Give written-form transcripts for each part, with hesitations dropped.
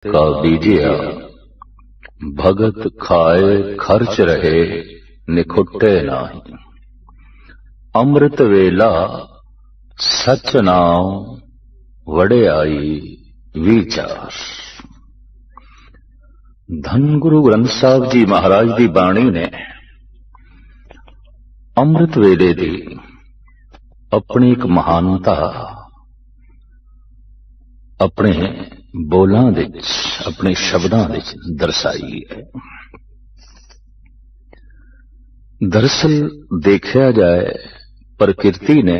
का बीजिया भगत खाए खर्च रहे निखुट्टे नाही। अमृत वेला सच नाम वड़ियाई विचार। धन गुरु ग्रंथ साहब जी महाराज की बाणी ने अमृत वेले की अपनी एक महानता अपने बोलों अपने शब्दों दर्शाई है। दरअसल देखा जाए प्रकृति ने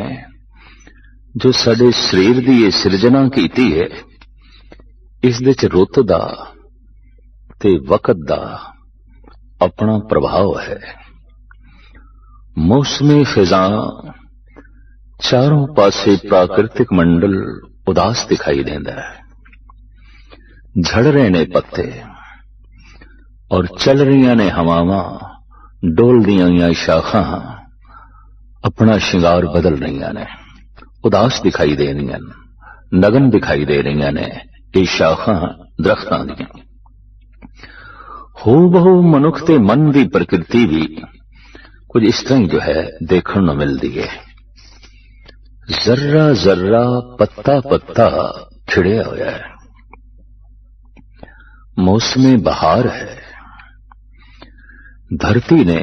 जो साडे शरीर की ये सिरजना की है, इस दे च रुत दा ते वक्त दा अपना प्रभाव है। मौसमी फिजा चारों पासे प्राकृतिक मंडल उदास दिखाई देता है। झड़ रहे ने पत्ते और चल रही ने हवावां, डोल दियां शाखा अपना शिंगार बदल रही ने, उदास दिखाई दे रही, नगन दिखाई दे रही ने। ये शाखा दरख्तां दी हो बहु मनुख ते मन की प्रकृति भी कुछ इस तरह जो है देखने को मिलती है। जर्रा जर्रा पत्ता पत्ता खिड़िया होया है। मौसमी बहार है। धरती ने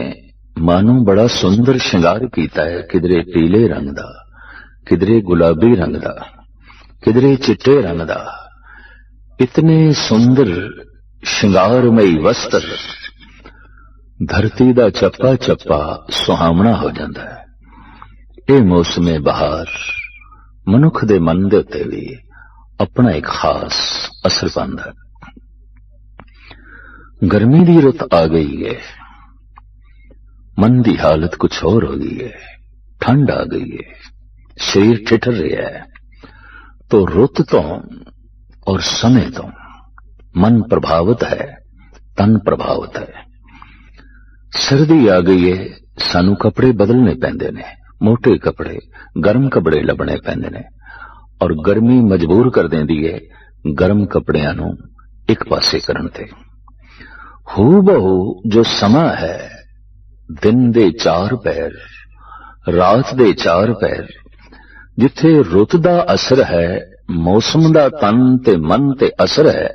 मानो बड़ा सुंदर श्रृंगार किया है, किधरे पीले रंग दा, किधरे गुलाबी रंग दा, किधरे चिट्टे रंग दा। इतने सुंदर श्रृंगारमयी वस्त्र धरती दा चप्पा चप्पा सुहावना हो जाता है। ये मौसमे बहार मनुख दे मन दे उत्ते भी अपना एक खास असर पांदा है। गर्मी की रुत आ गई है, मन की हालत कुछ और हो गई है, ठंड आ गई है, शरीर ठिठर रहा है। तो रुत तो और समय तो मन प्रभावित है, तन प्रभावित है। सर्दी आ गई है, सानू कपड़े बदलने पैंदे ने, मोटे कपड़े गर्म कपड़े लबने पैंदे ने। और गर्मी मजबूर कर देंदी है गर्म कपड़ियां नू एक पासे करन ते। हू बहु जो समा है, दिन दे चार पैर, रात दे चार पैर, जिथे रुत दा असर है, मौसम दा तन ते मन ते असर है,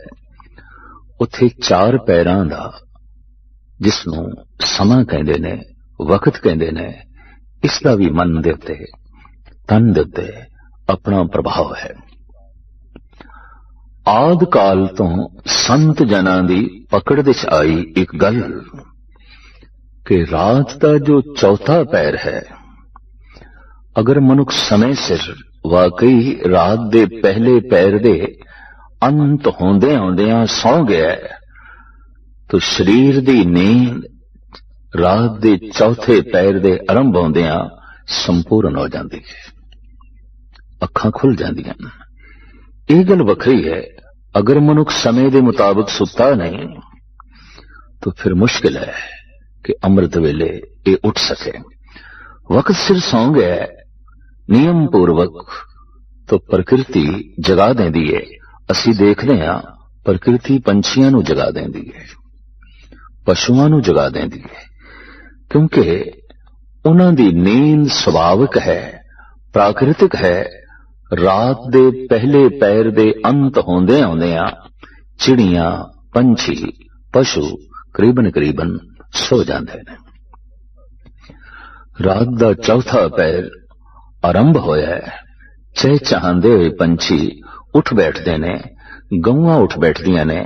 उथे चार पैरां दा जिसनू समा कहंदे ने, वक्त कहंदे ने, इसका भी मन दे उत्ते तन दे उत्ते अपना प्रभाव है। आद काल तो संत जना दी पकड़ विच आई एक गल कि रात का जो चौथा पैर है, अगर मनुख समय सिर वाकई रात दे पहले पैर दे अंत होंदे होंदियां सौ गया है, तो शरीर दी नींद रात दे चौथे पैर दे आरंभ होंदियां संपूर्ण हो जाती है, अखां खुल जांदियां। यह गल वखरी है। अगर मनुख समय के मुताबिक सुता नहीं तो फिर मुश्किल है कि अमृत वेले ये उठ सके। वक्त सिर सौ गया नियम पूर्वक तो प्रकृति जगा देंदी है। असी देखते हैं प्रकृति पंछियों नू जगा देंदी है, पशुओं नू जगा देंदी है, क्योंकि उन्हां दी नींद सुभाविक है, प्राकृतिक है। रात दे पहले पैर दे अंत होंदे होंदियां चिड़ियां, पंछी, पशु करीबन करीबन सो जाते हैं। रात दा चौथा पैर आरंभ होया है। चहचहांदे हुए पंछी उठ बैठते ने, गौआं उठ बैठदियां ने,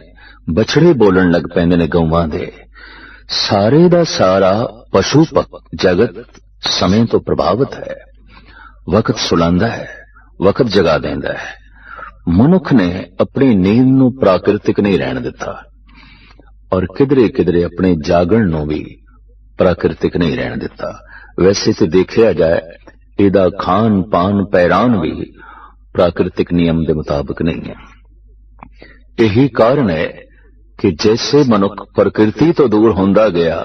बछड़े बोलन लग पैंदे ने गौआं दे। सारे दा सारा पशु जगत समय तो प्रभावित है। वक्त सुलांदा है, वक्त जगा देंदा है। मनुख ने अपनी नींद नू प्राकृतिक नहीं रहन दिता और किधरे किधरे अपने जागण नू भी प्राकृतिक नहीं रहन दिता। वैसे तो देखा जाए इहदा खान पान पैरान भी प्राकृतिक नियम के मुताबिक नहीं है। यही कारण है कि जैसे मनुख प्रकृति तो दूर होंदा गया,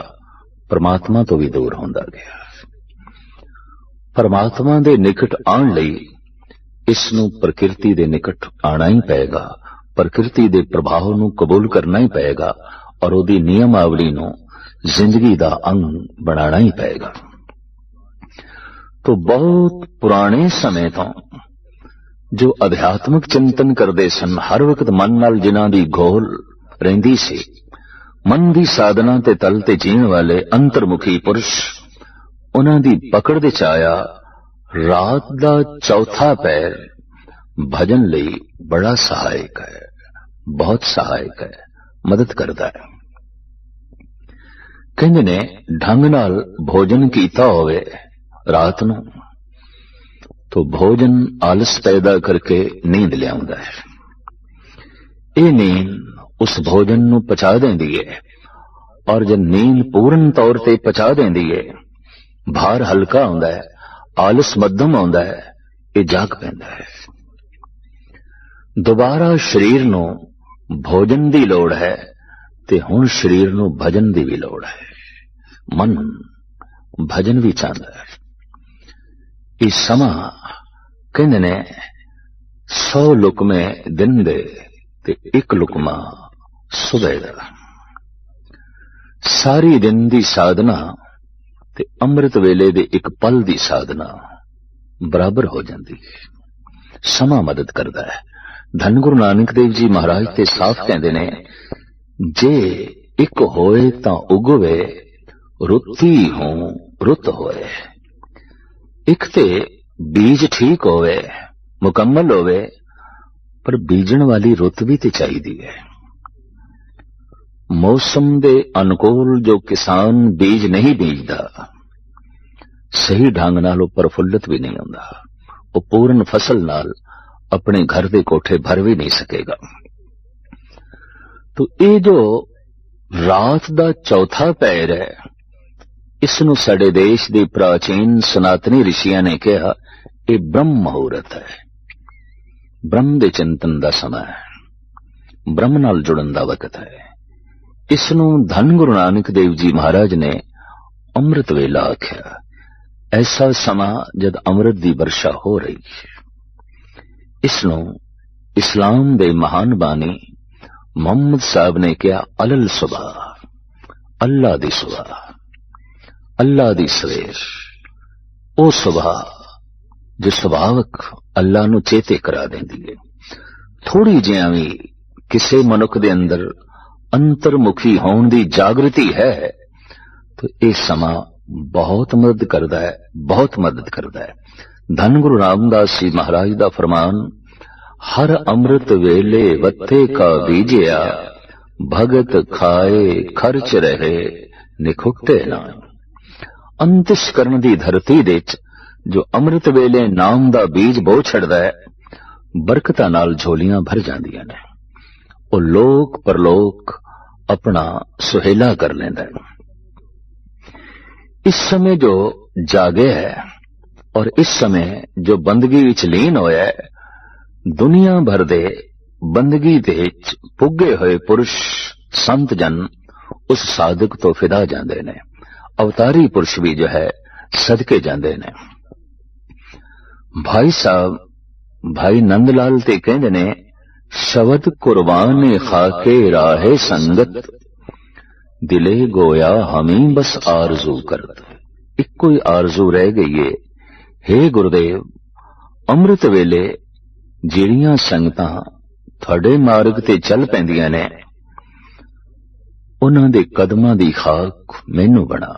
परमात्मा तो भी दूर होंदा गया। परमात्मा दे निकट आने लई इसनू प्रकृति दे निकट आना ही पेगा, प्रकृति के प्रभाव नूं कबूल करना ही पएगा और उहदी नियमावली नूं जिंदगी का अंग बनाना ही पएगा। तो बहुत पुराने समय तो जो अध्यात्मिक चिंतन करते सन, हर वक्त मन नाल जिन्हां दी घोल रहिंदी सी, मन की साधना ते तल ते जीण वाले अंतर्मुखी पुरुष, उन्हां दी पकड़ दे च आया रात दा चौथा पैर भजन लई बड़ा सहायक है, बहुत सहायक है, मदद करता है। कहंदे ने ढंग नाल भोजन कीता होवे रात नूं तो भोजन आलस पैदा करके नींद लियाउंदा है। ये नींद उस भोजन नूं पचा देंदी है और जब नींद पूर्ण तौर ते पचा देंदी है, भार हल्का होंदा है, आलस मध्यम होंदा है, ये जाग पैंदा है। दोबारा शरीर नूं भोजन दी लोड़ है ते हुण शरीर नूं भजन दी भी लोड़ है। मन भजन भी चाहता है। इस समा कहंदे ने 100 लुकमे दिन दे ते 1 लुकमा सुबह दा। सारी दिन दी साधना ते अमृत वेले दे 1 पल दी साधना बराबर हो जाती है। समा मदद करता है। धन गुरु नानक देव जी महाराज ते साफ कहंदे ने, जे एक होए तां उगवे, रुत्ती हो रुत होए। एक ते बीज ठीक होवे, मुकम्मल होवे, पर बीजण वाली रुत भी ते चाहिदी है। मौसम दे अनुकूल जो किसान बीज नहीं बीजदा, सही ढंग नाल प्रफुल्लित भी नहीं होंदा, वो पूर्ण फसल नाल अपने घर दे कोठे भर भी नहीं सकेगा। तो ये जो रात दा चौथा पैर है, इसनूं साडे देश दे प्राचीन सनातनी ऋषियां ने कहा ये ब्रह्म मुहूर्त है, ब्रह्म दे चिंतन दा समय है, ब्रह्म नाल जुड़न दा वक्त है। इसनूं धन गुरु नानक देव जी महाराज ने अमृत वेला आख्या। ऐसा समा जद अमृत दी वर्षा हो रही है। इसनूं इस्लाम दे महान बानी मोहम्मद साहब ने कहा अलल सुबह, अल्लाह दी सुबह, अल्लाह दी सवेर, ओ सुबह जो सुभावक अल्लाह नूं चेते करा देंदी है। थोड़ी जिहां भी किसी मनुख दे अंदर अंतर्मुखी होने दी जागृति है तो यह समा बहुत मदद करता है, बहुत मदद करता है। धन गुरु रामदास जी महाराज दा फरमान, हर अमृत वेले वत्ते का बीजिया, भगत खाए खर्च रहे निखुकते ना। अंतिश करन दी धरती दे जो अमृत वेले नाम दा बीज बो छड़दा है, बरकतां नाल झोलियां भर जांदियां ने। वो लोक परलोक अपना सुहेला कर लेंदा है। इस समय जो जागे है और इस समय जो बंदगी विच लीन होया है, दुनिया भर दे बंदगी दे पुगे हुए पुरुष संत जन उस साधक तो फिदा जांदे ने। अवतारी पुरुष भी जो है सदके जांदे ने। भाई साहब भाई नंदलाल ते कहंदे ने, शबद कुर्बान खाके राहे संगत, दिले गोया हमी बस आरजू करत। एक कोई आरजू रह गई है, हे गुरुदेव अमृत वेले ਜਿਹੜੀਆਂ ਸੰਗਤਾਂ ਤੁਹਾਡੇ ਮਾਰਗ ਤੇ ਚੱਲ ਪੈਂਦੀਆਂ ਨੇ, ਉਹਨਾਂ ਦੇ ਕਦਮਾਂ ਦੀ ਖਾਕ ਮੈਨੂੰ ਬਣਾ।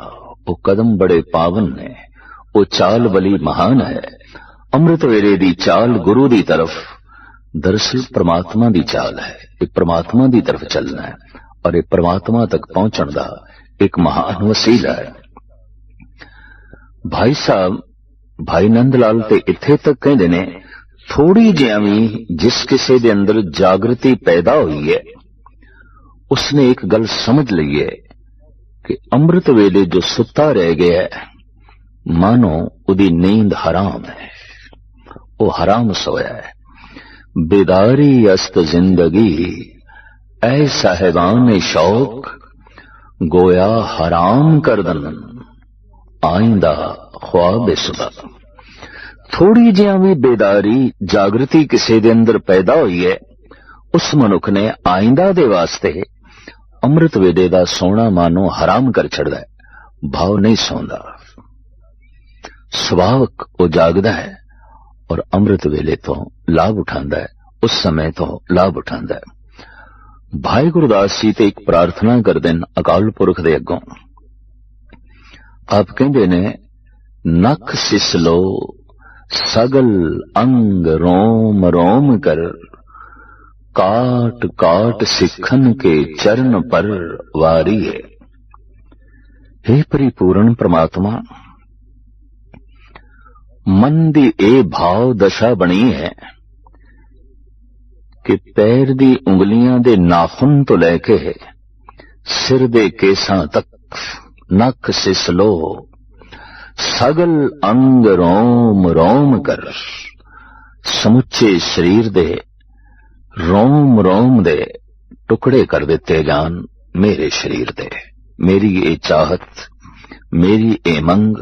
ਉਹ ਕਦਮ ਬੜੇ ਪਾਵਨ ਨੇ, ਉਹ ਚਾਲ ਬਲੀ ਮਹਾਨ ਹੈ। ਅੰਮ੍ਰਿਤ ਵੇਲੇ ਦੀ ਚਾਲ ਗੁਰੂ ਦੀ ਤਰਫ दरअसल परमात्मा की चाल है। ये परमात्मा की तरफ चलना है और ये परमात्मा तक पहुंचने का एक महान वसीला है। भाई साहब भाई नंदलाल ते इत्थे तक कहते ने, थोड़ी जिहां भी जिस किसी दे अंदर जागृति पैदा हुई है, उसने एक गल समझ ली है कि अमृत वेले जो सुता रह गया है, मानो उदी नींद हराम है, वो हराम सोया है। बेदारी अस्त जिंदगी ऐ साहिबान शौक, गोया हराम कर दन आइंदा ख्वाब सुबह। थोड़ी जिहां भी बेदारी जागृति किसी दे अंदर पैदा हुई है, उस मनुख ने आइंदा दे वास्ते अमृत वेले दा सोना मानो हराम कर छड़दा है, भाव नहीं सौंदा। सुभावक वो जागदा है और अमृत वेले तो लाभ उठांदा है, उस समय तो लाभ उठांदा है। भाई गुरदास जी ते एक प्रार्थना करदे न अकाल पुरख दे अगों। आप कहंदे ने नख सिसलो सगल अंग रोम रोम कर, काट काट सिखन के चरण पर वारी है। हे परिपूर्ण परमात्मा, मन दी ए भाव दशा बनी है कि पैर दी उंगलियां दे नाखुन तो लैके सिर दे केसां तक नख सिसलो सगल अंग रोम रोम कर, समुचे शरीर दे रोम रोम दे टुकड़े कर दिते जान मेरे शरीर दे। मेरी ये चाहत, मेरी ये मंग,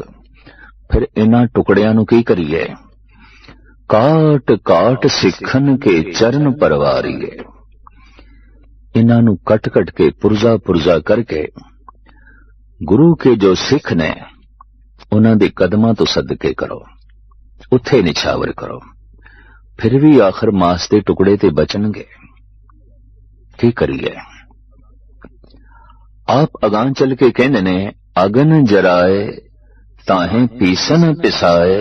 फिर इन्हां टुकड़ियां नूं की करिए? काट काट सिखन के चरण परवारीए। इन्हां नूं कट कट के पुरजा पुरजा करके गुरु के जो सिख ने उन्हां दे कदमां तो सदके करो, उत्थे निछावर करो, फिर भी आखिर मांस दे टुकड़े ते बचनगे। की करिए? आप अगां चल के कहने ने अगन जराए ताहें पीसन पिसाए,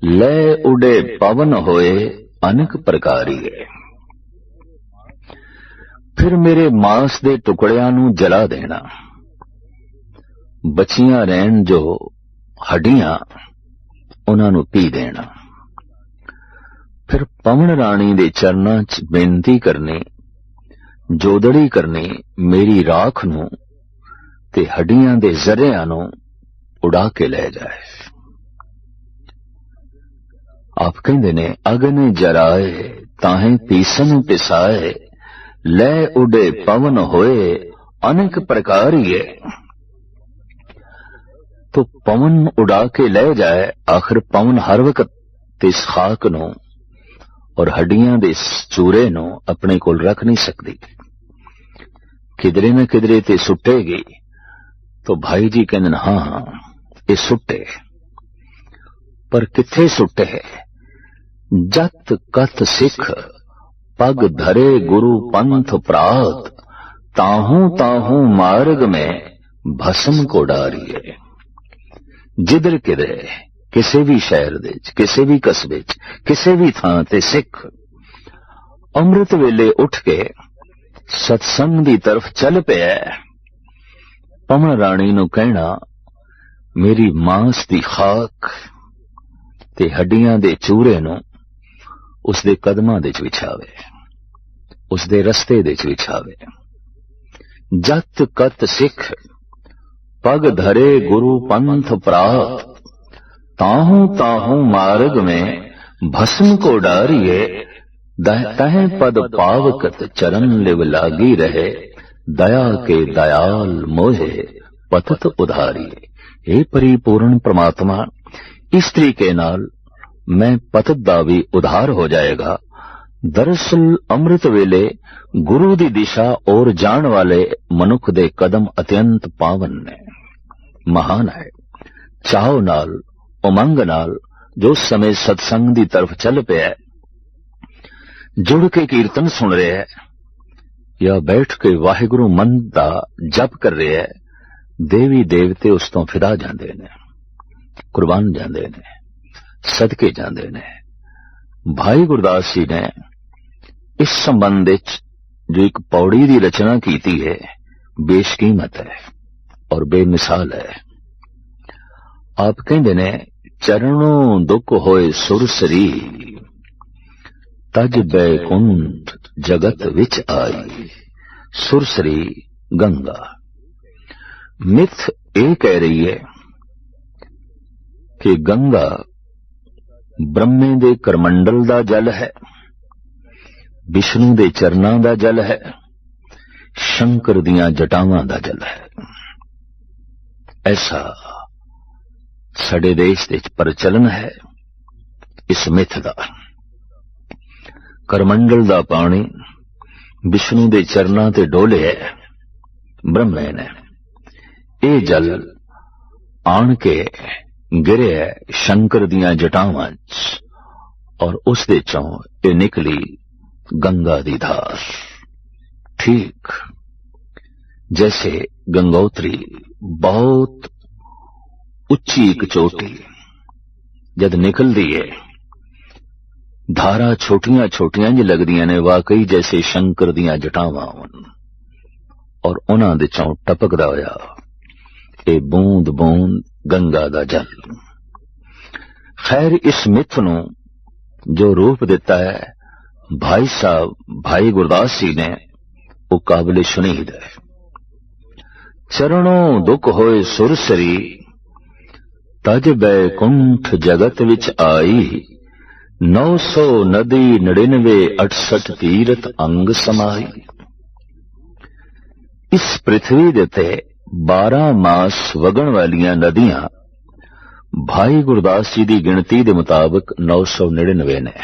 ले उड़े पवन होए अनेक प्रकारिए। फिर मेरे मांस दे टुकड़ियां नूं जला देना, बचियां रहन जो हड्डियां उन्हां नूं पी देना। फिर पवन राणी दे चरनां च बेनती करनी, जोदड़ी करनी, मेरी राख नूं ते हड्डियां दे जरियां नूं उड़ा के ले जाए। आप कहंदे ने अगन जराए ताहें पीसन पिसाए, ले उड़े पवन होए अनेक प्रकारिए। तो पवन उड़ा के ले जाए, आखिर पवन हर वक्त इस खाक नूं और हड्डियां दे चूरे नूं अपने कोल रख नहीं सकती, किधरे न किधरे ते सुट्टेगी। तो भाई जी कहंदे हां हां ये सुट्टे, पर किथे सुट्टे? जत कत सिख पग धरे गुरु पंथ प्रात, ताहू ताहू मार्ग में भस्म को डारिए। जिधर किधरे किसी भी शहर दे किसी भी कस्बे च किसी भी थां ते सिख अमृत वेले उठ के सत्संग दी तरफ चल पिया। पवन राणी नूं कहना मेरी मांस दी खाक ते हड्डियां दे चूरे नूं उसदे कदमां दे च विछावे, उसदे रस्ते दे च विछावे। जत कत सिख पग धरे गुरु पंथ प्रात, ताहू ताहू मार्ग में भस्म को डारिए। तह पद पावकत चरण लिव लागी रहे, दया के दयाल मोहे पतत उधारिए। हे परिपूर्ण परमात्मा, इस तरीके नाल मैं पतत दा भी उधार हो जाएगा। दरअसल अमृत वेले गुरु दी दिशा और जान वाले मनुख दे कदम अत्यंत पावन ने, महान है। चाहो नाल उमंग नाल जो समय सत्संग दी तरफ चल पिया, जुड़ के कीर्तन सुन रहे है या बैठ के वाहिगुरु मन दा जप कर रहे है, देवी देवते उस तो फिदा जांदे ने, कुर्बान जांदे ने, सदके जांदे ने। भाई गुरदास जी ने इस संबंध विच जो एक पौड़ी की रचना की है, बेशकीमत है और बेमिसाल है। आप कहंदे ने चरणों दुख होए सुरसरी, तज बैकुंठ जगत विच आई। सुरसरी गंगा मिथ ये कह रही है कि गंगा ब्रह्मे दे करमंडल दा जल है, विष्णु दे चरनां दा जल है, शंकर दियां जटावां दा जल है। ऐसा साडे देश दे प्रचलन है इस मिथ दा। करमंडल दा पानी विष्णु दे चरनां ते डोलिया ब्रह्मे ने। ये जल आण के गिरिया शंकर दियां जटावां च और उस दे चों ये निकली गंगा दी धार। ठीक जैसे गंगोत्री बहुत उच्ची एक चोटी जद निकलदी है, धारा छोटियां छोटियां जी लगदियां ने, वाकई जैसे शंकर दियां जटावां होन, और उन्हां दे चों टपकदा होया ये बूंद बूंद गंगा दा जल। खैर इस मिथ नूं जो रूप दिता है भाई साहब भाई गुरदास जी ने, वो काबिल शुनीद है। चरणों दुख होए सुरसरी, तज बैकुंठ जगत विच आई, 900 नदी 99 68 तीरथ अंग समाई। इस पृथ्वी दे ते 12 मास वगण वालियां नदियां भाई गुरदास जी की गिनती के मुताबिक 999 ने।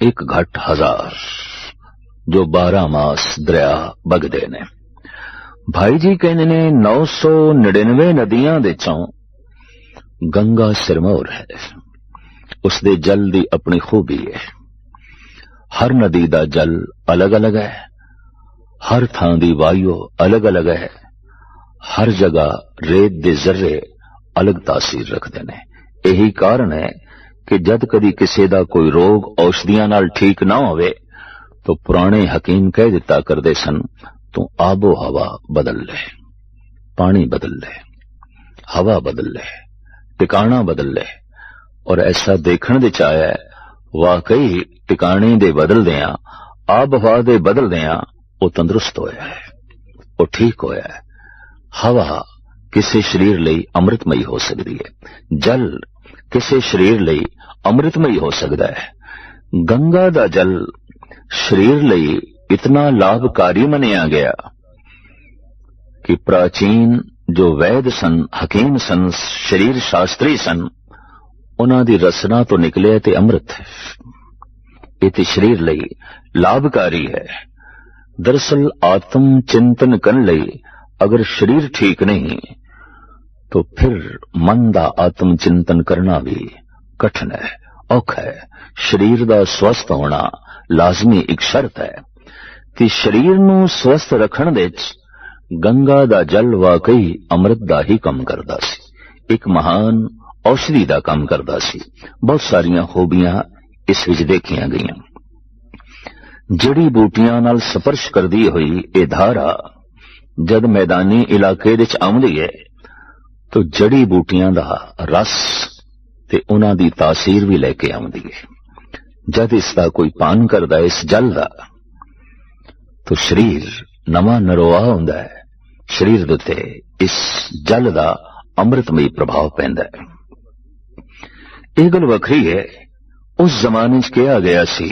एक घट 1000 जो 12 मास दरिया बगदे ने। भाई जी कहने ने 999 नदियां दे चों गंगा सिरमौर है। उसदे जल दी अपनी खूबी है। हर नदी दा जल अलग अलग है, हर थां दी वायु अलग अलग है, हर जगह रेत दे जर्रे अलग तासीर रखते ने। यही कारण है कि जद कदी किसी दा कोई रोग औषधियां नाल ठीक ना होवे तो पुराने हकीम कह दिता करदे सन, तू आबो हवा बदल ले, पानी बदल ले, हवा बदल ले, टिकाणा बदल ले। और ऐसा देखने दे चाया है, वाकई टिकाणे दे बदल दिया, आब हवा दे बदल दिया, वो तंदुरुस्त होया है, वो ठीक होया है। हवा किसी शरीर लई अमृतमयी हो सकती है, जल किसी शरीर लई अमृतमयी हो सकता है। गंगा दा जल शरीर लई इतना लाभकारी मनिया गया कि प्राचीन जो वैद सन, हकीम सन, शरीर शास्त्री सन, उन्हां दी रसना तो निकले ते अमृत है। ये ते शरीर लई लाभकारी है। दरअसल आत्म चिंतन करने लई अगर शरीर ठीक नहीं तो फिर मन दा आत्म चिंतन करना भी कठिन है, औखा है। शरीर दा स्वस्थ होना लाजमी एक शर्त है कि शरीर नूं स्वस्थ रखण दे गंगा दा जल वाकई अमृत दा ही काम करदा सी, एक महान औषधि दा काम करदा सी। बहुत सारियां खूबियां इस विच देखियां गईयां। जड़ी बूटियां नाल स्पर्श करदी हुई ये धारा जद मैदानी इलाके विच आउंदी है तो जड़ी बूटियां दा रस ते उन्हां दी तासीर भी लेके आउंदी है। जद इसका कोई पान करदा इस जल दा तो शरीर नवा नरोआ हुंदा है। शरीर दे उत्ते इस जल दा अमृतमयी प्रभाव पैंदा है। ਇਹ ਗੱਲ ਵੱਖਰੀ है, उस जमाने च कहा गया सी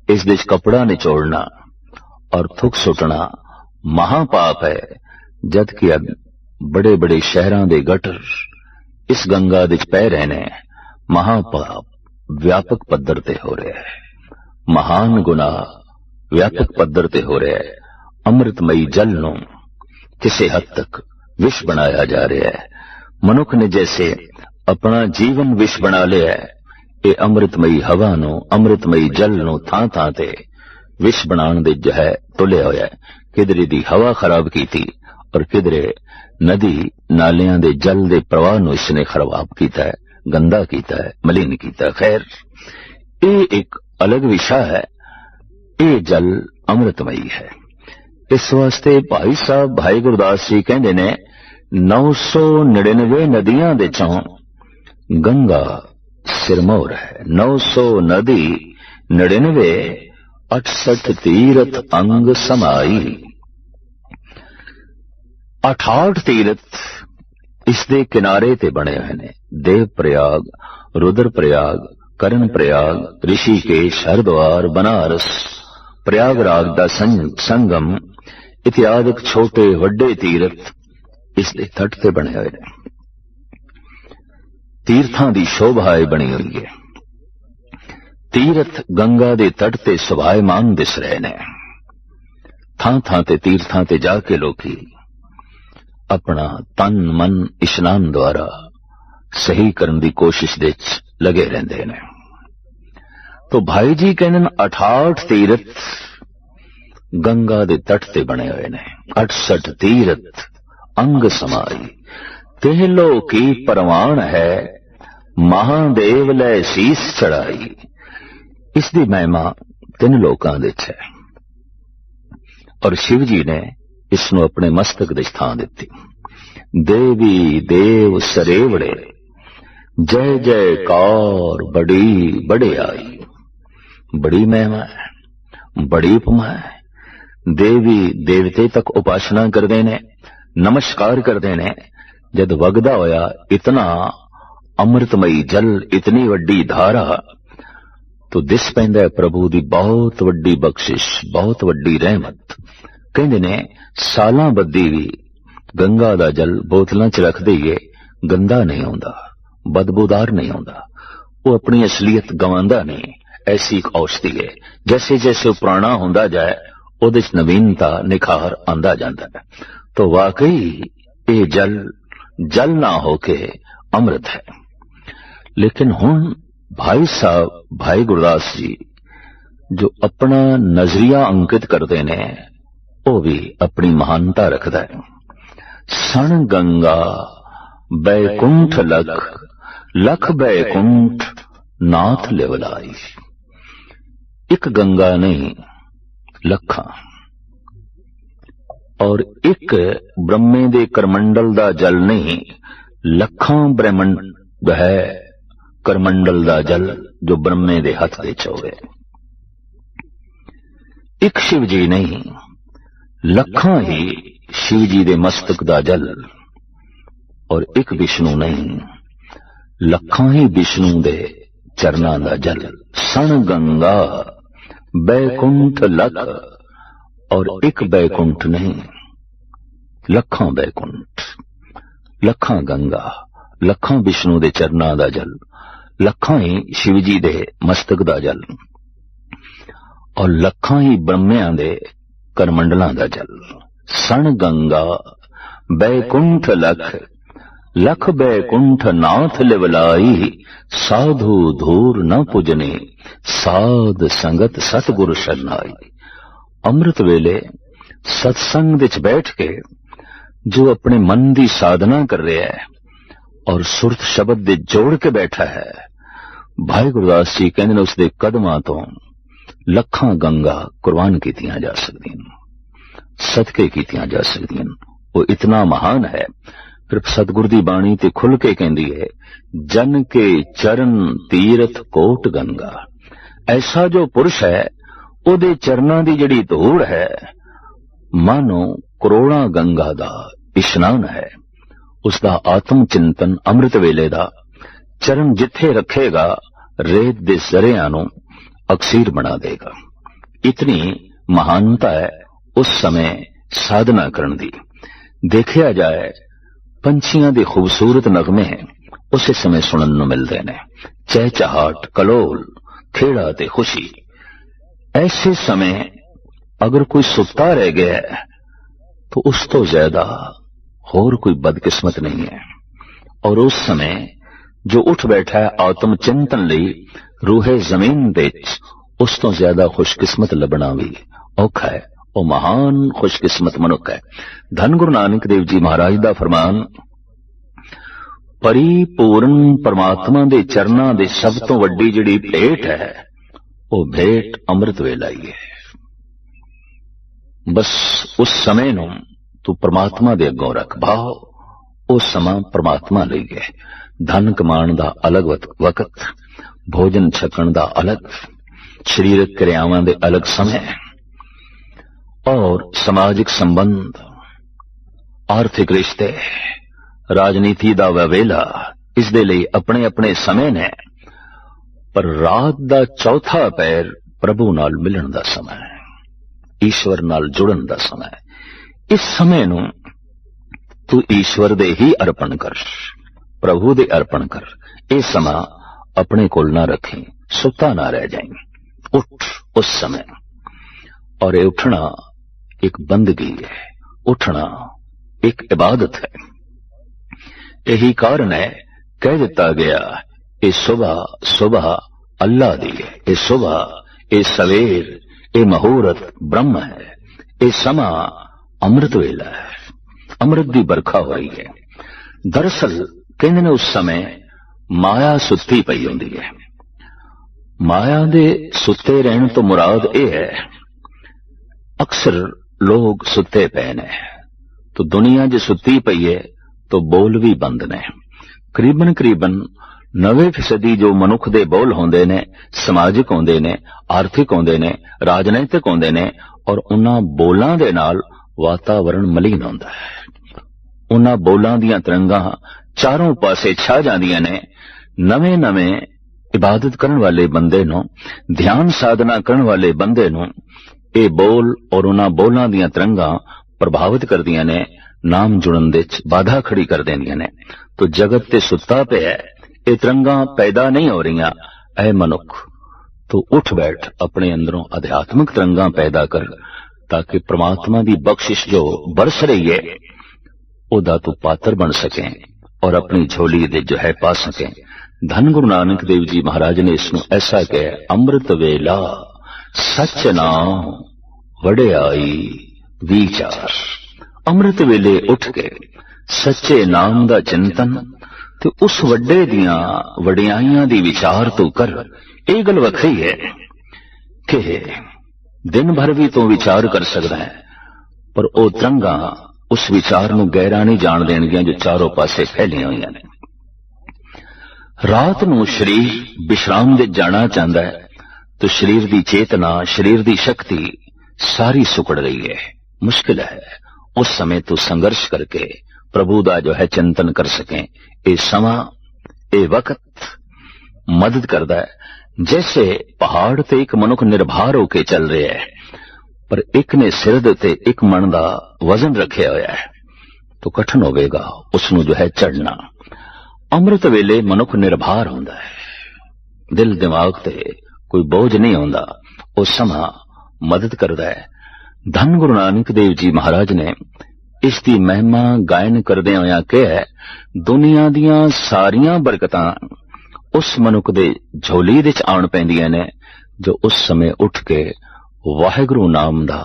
इस देश कपड़ा निचोड़ना और थुक सुटना महापाप है, जबकि अब बड़े बड़े शहरों के गटर इस गंगा दे पै रहे ने। महापाप व्यापक पद्धर ते हो रहा है, महान गुनाह व्यापक पद्धर ते हो रहा है। अमृतमयी जल नूं किसी हद तक विष बनाया जा रहा है। मनुख ने जैसे अपना जीवन विष बना लिया है, ये अमृतमयी हवा नूं, अमृतमयी जल नूं थां थां ते विष बनाने दे जो है तुलिया होया है। किधरे दी हवा खराब की थी और किधरे नदी नालियां दे जल दे प्रवाह नूं इसने खराब कीता है, गंदा कीता है, मलिन कीता है। खैर ये एक अलग विषय है। ये जल अमृतमयी है। इस वास्ते भाई साहब भाई गुरदास जी कहते ने 999 नदियां दे चों गंगा सिरमौर है। 900 नदी 99 68 तीरथ अंग समाई। 68 तीरथ इसके किनारे ते बने हुए ने। देव प्रयाग, रुद्र प्रयाग, कर्ण प्रयाग, ऋषिकेश, हरिद्वार, बनारस, प्रयागराज दा संगम इत्यादि छोटे वड्डे तीरथ इसके तट ते बने हुए ने। तीर्थां दी शोभा बनी हुई है। तीरथ गंगा दे तट ते सुभायमान दिस रहे ने। थां थां ते तीर्थां ते जाके लोकी अपना तन मन इशनान द्वारा सही करन दी कोशिश दे लगे रहंदे ने। तो भाई जी कहने 68 तीरथ गंगा दे तट ते बने हुए ने। 68 तीरथ अंग समाई तेहलो की परवान है, महादेव लै सीस चढ़ाई। इसकी महिमा 3 लोकां दे है और शिव जी ने इसनों अपने मस्तक दे स्थान दिती। देवी देव सरेवड़े जय जयकार बड़ी बड़े आई। बड़ी महिमा है, बड़ी उपमा है। देवी देवते तक उपासना करते ने, नमस्कार करते ने। जद वगदा होया इतना अमृतमयी जल, इतनी वड्डी धारा, तो दिस पैंदा प्रभु दी बहुत वड्डी बख्शिश, बहुत वड्डी रहमत। कहंदे ने सालां बद्दी भी गंगा दा जल बोतलां च रख दईए, गंदा नहीं होंदा, बदबूदार नहीं होंदा, वो अपनी असलियत गवांदा नहीं। ऐसी एक औषधि है। जैसे जैसे वो पुराना होंदा जाए उहदे च नवीनता निखार आंदा जांदा है। तो वाकई ये जल जल ना होके अमृत है। लेकिन हुण भाई साहब, भाई गुरदास जी जो अपना नजरिया अंकित करते ने, वो भी अपनी महानता रखता है। सण गंगा बैकुंठ लख, लख बैकुंठ नाथ लेवलाई। एक गंगा नहीं लखा, और एक ब्रह्मे दे करमंडल दा जल नहीं, लखां ब्रह्मंड है करमंडल दा जल जो ब्रह्मे दे हथ दे होवे। एक शिव जी नहीं, लखां ही शिव जी दे मस्तक दा जल, और एक विष्णु नहीं, लखां ही विष्णु दे चरनां दा जल। सण गंगा बैकुंठ लख, और एक बैकुंठ नहीं, लखां बैकुंठ, लखां गंगा, लखां विष्णु दे चरनां दा जल, लखां ही शिव जी दे मस्तक दा जल, और लखां ही ब्रह्मियां दे करमंडलां दा जल। सण गंगा बैकुंठ लख, लख बैकुंठ नाथ लिवलाई। साधु धूर न पुजने, साध संगत सतगुरु शरनाई। अमृत वेले सत्संग विच बैठ के जो अपने मन की साधना कर रहा है और सुरत शब्द दे जोड़ के बैठा है, भाई गुरदास जी कहते हैं उसके कदमां तो लखां गंगा कुर्बान कीतियां जा सकदियां, सदके कीतियां जा सकदियां। वो इतना महान है। फिर सतगुर दी बाणी ते खुल के कहती है, जन के चरण तीरथ कोट गंगा। ऐसा जो पुरुष है ओदे चरनां दी जड़ी धूड़ है मानो करोड़ा गंगा दा इशनान है। उसका आत्म चिंतन अमृत वेले दा चरण जिथे रखेगा रेत दे जरियां नूं अक्सीर बना देगा। इतनी महानता है उस समय साधना करन दी। देखिया जाए पंछियां दे खूबसूरत नगमे उस समय सुनन नूं मिलदे ने, चहचहाट, कलोल, खेड़ा ते खुशी। ऐसे समय अगर कोई सुता रह गया है तो उस तो ज्यादा होर कोई बदकिस्मत नहीं है। और उस समय जो उठ बैठा है आत्म चिंतन लई रूहे जमीन दे, उस तो ज्यादा खुशकिस्मत लबना भी औखा है। वो महान खुशकिस्मत मनुख है। धन गुरु नानक देव जी महाराज दा फरमान, परिपूर्ण परमात्मा दे चरनां दे सब तो वड्डी जिहड़ी भेंट है वो भेंट अमृत वेला ही है। बस उस समय नूं तू परमात्मा दे अगों रख भाव, उस समा परमात्मा लई है। धन कमाण दा अलग वक्त, भोजन छकण दा अलग, शरीरक क्रियावां दे अलग समय, और समाजिक संबंध, आर्थिक रिश्ते, राजनीति दा वेला, इस दे लई अपने अपने समय ने। पर रात दा चौथा पैर प्रभु नाल मिलन दा समय है, ईश्वर नाल जुड़न दा समय है। इस समय नूं तू ईश्वर दे ही अर्पण कर, प्रभु दे अर्पण कर। ये समा अपने कोल ना रखें, सुता ना रह जाए, उठ उस समय। और ये उठना एक बंदगी है, उठना एक इबादत है। यही कारण है कह दिता गया ये सुबह सुबह अल्लाह दी है, ये सुबह, ये सवेर, ये मुहूर्त ब्रह्म है, ये समा अमृत वेला है, अमृत दी बरखा हो रही है। दरअसल कहते ने उस समय माया सुत्ती पई होंदी है। माया दे सुते रहने तो मुराद ये है, अक्सर लोग सुते पे ने, तो दुनिया जे सुती पई है तो बोल भी बंद ने। करीबन करीबन 90% जो मनुख दे बोल होंदे ने समाजिक होंदे ने, आर्थिक होंदे ने, राजनीतिक होंदे ने, और उन्हां बोलां दे नाल वातावरण मलीन होंदा है। उन्हां बोलां दियां तरंगां चारों पासे छा जांदियां ने। नवे नवे इबादत करन वाले बंदे नूं, ध्यान साधना करन वाले बंदे नूं ये बोल और उन्हां बोलां दियां तरंगां प्रभावित करदियां ने, नाम जुड़न दे च बाधा खड़ी कर देंदियां ने। तो जगत ते सुत्ता पे है, ये तरंगां पैदा नहीं हो रही। ऐ मनुख तो उठ बैठ, अपने अंदरों आध्यात्मिक तरंगां पैदा कर, ताकि परमात्मा दी बख्शिश जो बरस रही है ओदा तू पात्र बन सके और अपनी झोली दे जो है पा सके। धन गुरु नानक देव जी महाराज ने इसनूं ऐसा कहा, अमृत वेला सच नाम वड़ियाई विचार। अमृत वेले उठ के सच्चे नाम दा चिंतन ते उस वड्डे दियां वडियाइयां दी विचार तू कर। ये गल वखरी है कि दिन भर भी तू विचार कर सकदा है, पर ओ तरंगां उस विचार नूं गहरा नहीं जाण देणगियां जो चारों पासे फैलियां होईयां ने। रात नूं शरीर विश्राम दे जाना चाहता है तो शरीर दी चेतना, शरीर दी शक्ति सारी सुकड़ रही है, मुश्किल है। उस समय तू संघर्ष करके प्रभु दा जो है चिंतन कर सके। ये समा, ये वक्त मदद करता है। जैसे पहाड़ ते एक मनुख निर्भर होके चल रहा है, पर एक ने सिर दे ते एक मन दा वजन रखिया होया है, तो कठिन होवेगा उसनू जो है चढ़ना। अमृत वेले मनुख निर्भर होंदा है, दिल दिमाग ते कोई बोझ नहीं होंदा, वो समा मदद करता है। धन गुरु नानक देव जी महाराज ने इसकी महिमा गायन करदे होया कहा, दुनिया दियां सारियां बरकतां उस मनुख दे झोली दे च आण पैंदियां ने जो उस समय उठ के वाहिगुरु नाम दा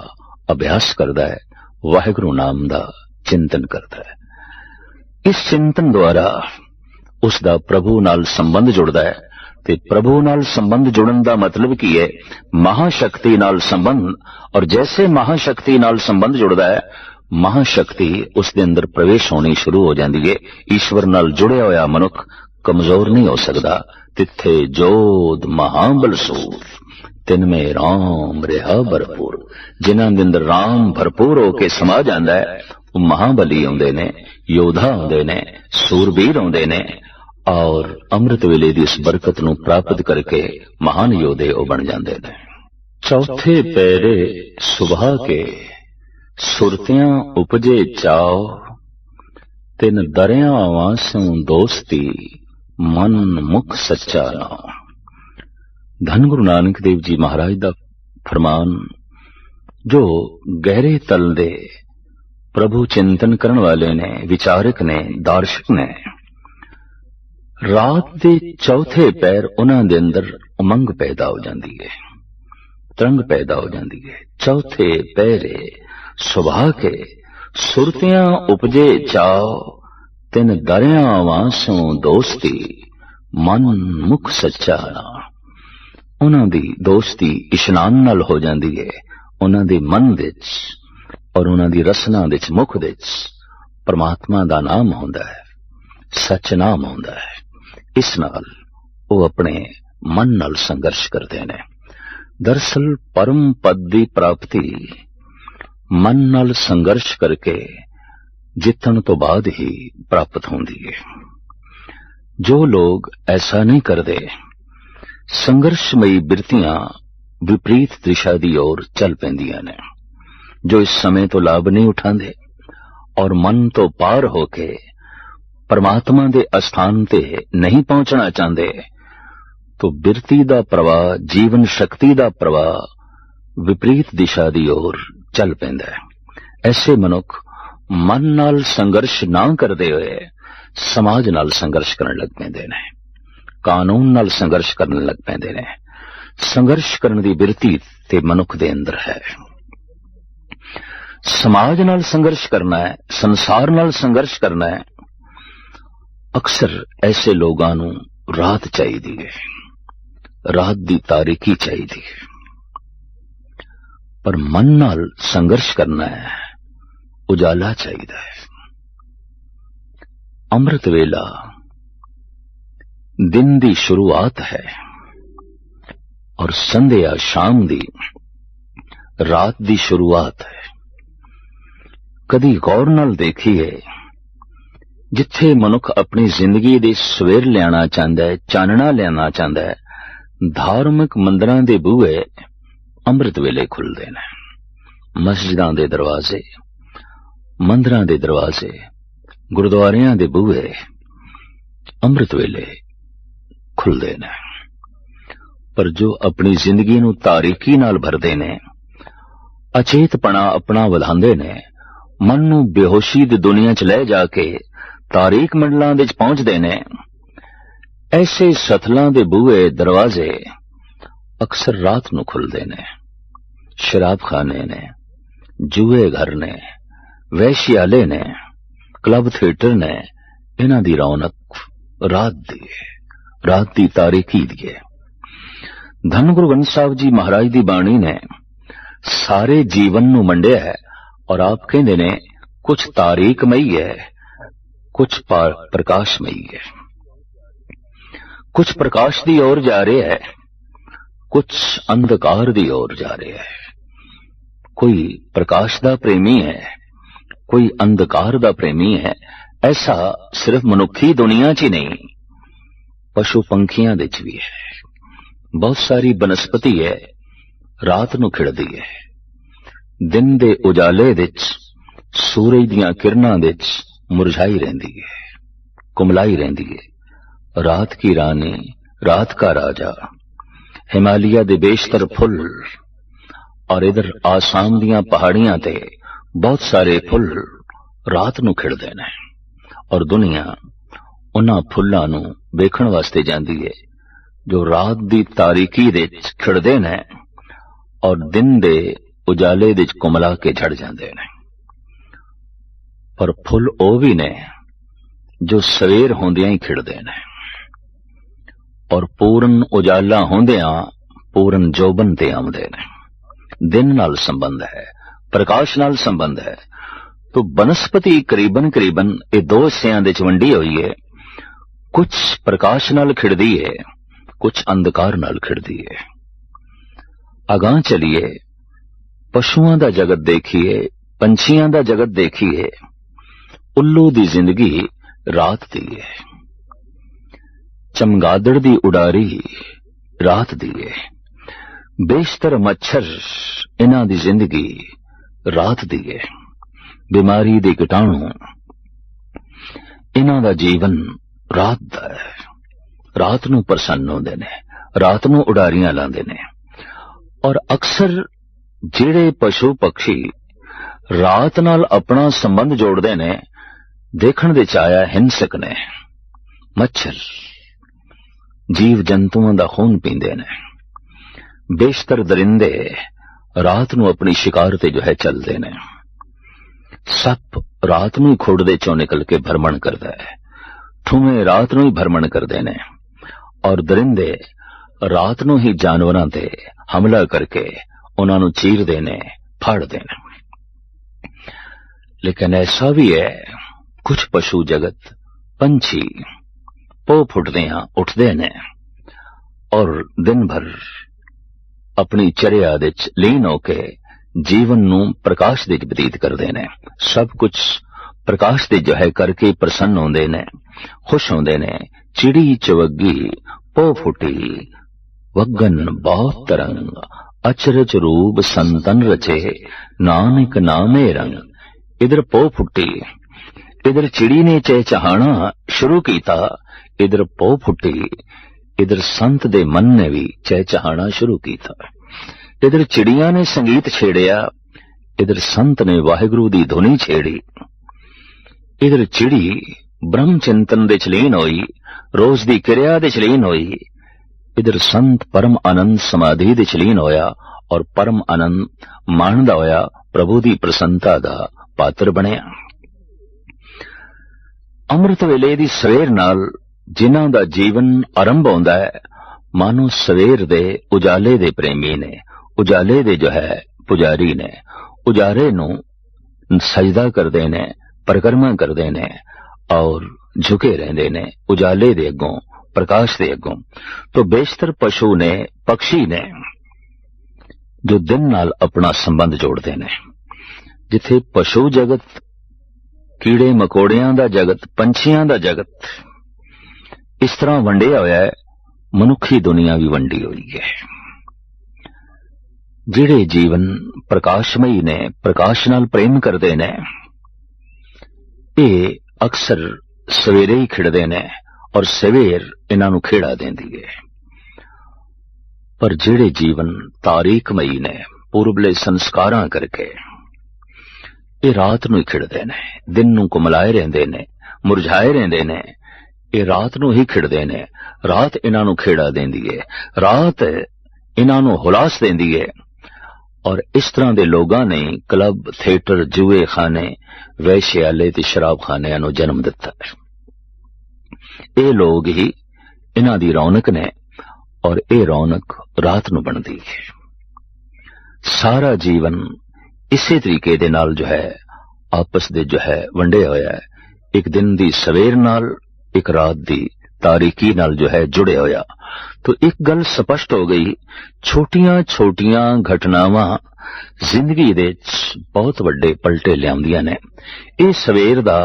अभ्यास करदा है, वाहिगुरु नाम दा चिंतन करदा है। इस चिंतन द्वारा उसदा प्रभु नाल संबंध जुड़दा है। ते प्रभु नाल संबंध जुड़न दा मतलब की है, महाशक्ति नाल संबंध। और जैसे महाशक्ति नाल संबंध जुड़दा है, महाशक्ति उसके अंदर प्रवेश होनी शुरू हो जाती है। ईश्वर नाल जुड़िया होया मनुख कमजोर नहीं हो सकता। तिथे जोध महाबल सूर, तिनमें राम रहा भरपूर। जिन्हां दे अंदर राम भरपूर होके समा जांदा है, वो महाबली आउंदे ने, योद्धा आउंदे ने, सूरबीर आउंदे ने, और अमृत वेले दी इस बरकत नूं प्राप्त करके महान योद्धे वो बन जांदे ने। चौथे पैरे सुबह के सुरतियां उपजे चाओ, तिन दरियावां सो दोस्ती मन मुख सच्चा नाम। धन गुरु नानक देव जी महाराज दा फरमान, जो गहरे तल दे प्रभु चिंतन करने वाले ने, विचारक ने, दार्शक ने, रात दे चौथे पैर उन्हां दे अंदर उमंग पैदा हो जाती है, तरंग पैदा हो जाती है। चौथे पैरे सुबह के सुरतियां उपजे चाओ, तिन दरियावां सो दोस्ती मन मुख सच्चा नाम। उन्हां दी दोस्ती इशनान नाल हो जाती है। उन्हां दे मन विच और उन्हां दी रसना दे च, मुख दे च परमात्मा दा नाम होंदा है, सच नाम होंदा है। इस नाल वो अपने मन नाल संघर्ष करते हैं। दरअसल परम पद दी प्राप्ति मन नाल संघर्ष करके जितन तो बाद ही प्राप्त होंदी है। जो लोग ऐसा नहीं करते, संघर्षमयी बिरतियां विपरीत दिशा दी ओर चल पैंदियां ने। जो इस समय तो लाभ नहीं उठांदे और मन तो पार होके परमात्मा दे अस्थान ते नहीं पहुंचना चाहते, तो बिरती दा प्रवाह, जीवन शक्ति दा प्रवाह विपरीत दिशा दी ओर चल पैंदा है। ऐसे मनुख मन नाल संघर्ष ना करदे होए समाज नाल संघर्ष करन लग पैंदे ने, कानून नाल संघर्ष करन लग पैंदे ने। संघर्ष करन दी बिरती ते मनुख दे अंदर है। समाज नाल संघर्ष करना है, संसार नाल संघर्ष करना है। अक्सर ऐसे लोगां नूं रात चाहिदी है, रात दी तारीकी चाहिदी है। पर मन नाल संघर्ष करना है, उजाला चाहिदा है। अमृत वेला दिन दी शुरुआत है और संध्या शाम दी रात दी शुरुआत है। कदी गौर नाल देखिए, जिथे मनुख अपनी जिंदगी दे सवेर लियाना चाहता है, चानना लियाना चाहता है, धार्मिक मंदिरां दे बूहे अमृत वेले खुलदे ने। मस्जिदां दे दरवाजे, मंदिरां दे दरवाजे, गुरुद्वारियां दे बूहे अमृत वेले खुलदे ने। पर जो अपनी जिंदगी नूं तारीकी नाल भरदे ने, अचेतपना अपना वधांदे ने, मन नूं बेहोशी दी दुनिया च ले जाके तारीक मंडलां दे च पहुंचदे ने, ऐसे सथलां दे बूहे दरवाजे अक्सर रात नूं खुलदे ने। शराब खाने ने, जुए घर ने, वैश्यालय ने, क्लब थिएटर ने, इन्हां दी रौनक रात दी तारीकी दी है। धन गुरु ग्रंथ साहिब जी महाराज दी बाणी ने सारे जीवन नूं मंडिया है और आप कहंदे ने कुछ तारीकमई है, कुछ प्रकाशमई है। कुछ प्रकाश दी ओर जा रहे है, कुछ अंधकार दी ओर जा रहे है। कोई प्रकाश दा प्रेमी है, कोई अंधकार दा प्रेमी है। ऐसा सिर्फ मनुखी दुनिया च ही नहीं, पशु पंखियां दे च भी है। बहुत सारी बनस्पति है रात नूं खिड़दी है, दिन दे उजाले दे च, सूरज दियां किरणां दे च मुरझाई रहंदी है, कुमलाई रहंदी है। रात की रानी, रात का राजा, हिमालय दे बेशतर फुल और इधर आसाम दियां पहाड़ियां ते बहुत सारे फुल रात नूं खिड़दे ने और दुनिया उन्हां फुल्लां नूं वेखण वास्ते जांदी है जो रात दी तारीकी दे खिड़दे ने और दिन दे उजाले दे कुमला के झड़ जांदे ने। पर फुल ओ भी ने जो सवेर होंदियां ही खिड़दे ने और पूर्ण उजाला होंदियां पूर्ण जोबन ते आउंदे ने। दिन नाल संबंध है, प्रकाश नाल संबंध है। तो बनस्पति करीबन करीबन ये दो हिस्सियां दे च वंडी होई है। कुछ प्रकाश नाल खिड़दी है, कुछ अंधकार नाल खिड़दी है। अगां चलिए, पशुआं दा जगत देखिए, पंछियां दा जगत देखिए। उल्लू दी जिंदगी रात दी है, चमगादड़ दी उडारी रात दी है, बेशतर मच्छर इन्हां दी जिंदगी रात दी है। बीमारी दे कीटाणु इन्हां दा जीवन रात दा है। रात नूं प्रसन्न होंदे ने, रात नूं उडारियां लांदे ने। और अक्सर ਜਿਹੜੇ पशु पक्षी रात नाल अपना संबंध जोड़ते ने, देखण दे चाया हिंसक ने। मच्छर जीव जंतुओं दा खून पींदे ने। बेशतर दरिंदे रात नूं अपनी शिकार ते जो है चलते ने। सप रात नूं खुड़दे चों निकल के भ्रमण करदा है, ठूमे रात नूं ही भ्रमण करदे ने और दरिंदे रात नूं ही जानवरां ते हमला करके उन्हां नूं चीरदे ने, फाड़दे ने। लेकिन ऐसा भी है, कुछ पशु जगत पंछी पो फुटदियां उठदे ने और दिन भर अपनी चर्या दे च लीन होके जीवन नूं प्रकाश दे बतीत करदे ने। सब कुछ प्रकाश दे जो है करके प्रसन्न होंदे ने, खुश होंदे ने। चिड़ी चवगी पो फुटी वगन बहुत तरंग, अचरज रूप संतन रचे, नानक नामे रंग। इधर पो फुटी, इधर चिड़ी ने चहचहाना शुरू कीता, इधर पो फुटी। इधर संत दे मन ने भी चहचहाना शुरू किया। इधर चिड़िया ने संगीत छेड़िया, इधर संत ने वाहिगुरु दी धुनी छेड़ी। इधर चिड़ी ब्रह्म चिंतन दे चलीन होई, रोज दी क्रिया दे चलीन होई। इधर संत परम आनंद समाधि दे चलीन होया और परम आनंद माणदा होया प्रभु दी प्रसन्नता दा पात्र बनिया। अमृत वेले दी सवेर नाल जिन्हां दा जीवन आरंभ होंदा है, मानो सवेर दे उजाले दे प्रेमी ने, उजाले दे जो है पुजारी ने, उजारे नू सजदा करदे ने, परिक्रमा करदे ने और झुके रहंदे ने उजाले दे अगों, प्रकाश दे अगों। तो बेशतर पशु ने, पक्षी ने जो दिन नाल अपना संबंध जोड़ते ने। जिथे पशु जगत, कीड़े मकोड़ियां दा जगत, पंछियां दा जगत इस तरह वंडिया होया है, मनुखी दुनिया भी वंडी हुई है। जिहड़े जीवन प्रकाशमयी ने, प्रकाश नाल प्रेम करते ने, ये अक्सर सवेरे ही खिड़दे ने और सवेर इन्हां नूं खेड़ा देंदी है। पर जिहड़े जीवन तारीखमयी ने, पूर्वले संस्कारां करके ये रात नूं ही खिड़दे ने, दिन नूं कुमलाए रहंदे ने, मुरझाए रहंदे ने, ये रात नूं ही खिड़दे ने। रात इन्हां नूं खेड़ा देंदी है, रात इन्हां नूं हुलास देंदी है। और इस तरह के लोगों ने क्लब, थिएटर, जुए खाने, वैश्यालय ते शराब खाने नूं जन्म दिता है। ये लोग ही इन्हां दी रौनक ने और ये रौनक रात नूं बनदी है। सारा जीवन इसी तरीके दे नाल जो है आपस दे जो है वंडे होया है। एक दिन दी सवेर नाल, एक रात दी तारीकी नाल जो है जुड़े होया। तो एक गल स्पष्ट हो गई, छोटियां छोटियां घटनावां जिंदगी दे बहुत वड्डे पलटे लियाउंदियां ने। ये सवेर दा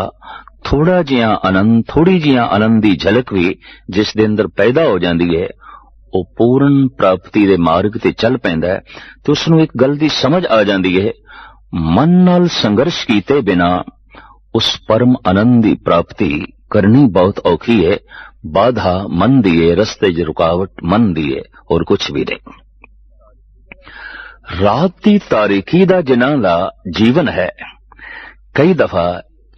थोड़ा जिहा आनंद, थोड़ी जिहा आनंद दी झलक भी जिस दे अंदर पैदा हो जांदी है, वो पूर्ण प्राप्ति दे मार्ग ते चल पैंदा है। तो उसनूं एक गल दी समझ आ जांदी है, मन नाल संघर्ष कीते बिना उस परम आनंद दी प्राप्ति करनी बहुत औखी है। बाधा मन दी है, रस्ते च रुकावट मन दी है, और कुछ भी नहीं। रात दी तारीकी दा जिन्हां दा जीवन है, कई दफा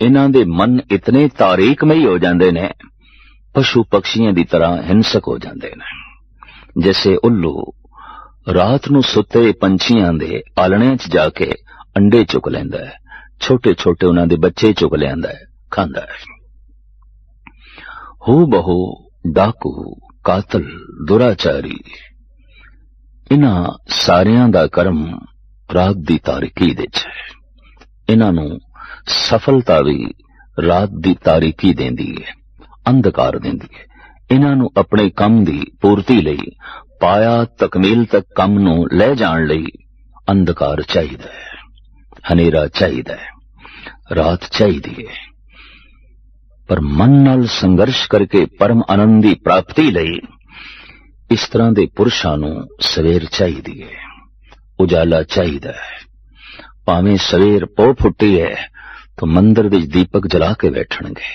इन्हां दे मन इतने तारीकमई हो जांदे ने, पशु पक्षियां दी तरह हिंसक हो जांदे ने। जैसे उल्लू रात नूं सुते पंछियां दे आलणियां च जाके अंडे चुक लैंदा है, छोटे छोटे उन्हां दे बच्चे चुक लियांदा है, खांदा है। हू बहु डाकू, कातल, दुराचारी, इन्हां सारियां दा कर्म रात दी तारीकी दे च है। इन्हां नूं सफलता भी रात दी तारीकी देंदी है, अंधकार देंदी है। इन्हां नूं अपने काम दी पूर्ति लई, पाया तकमील तक काम नूं ले जाण लई अंधकार चाहिदा है, हनेरा चाहिदा है, रात चाहिदी है। पर मन नाल संघर्ष करके परम आनंद दी प्राप्ति लई इस तरह दे पुरुषां नूं सवेर चाहिदी है, उजाला चाहिदा है। भावें सवेर पो फुट्टी है तो मंदिर विच दीपक जला के बैठणगे,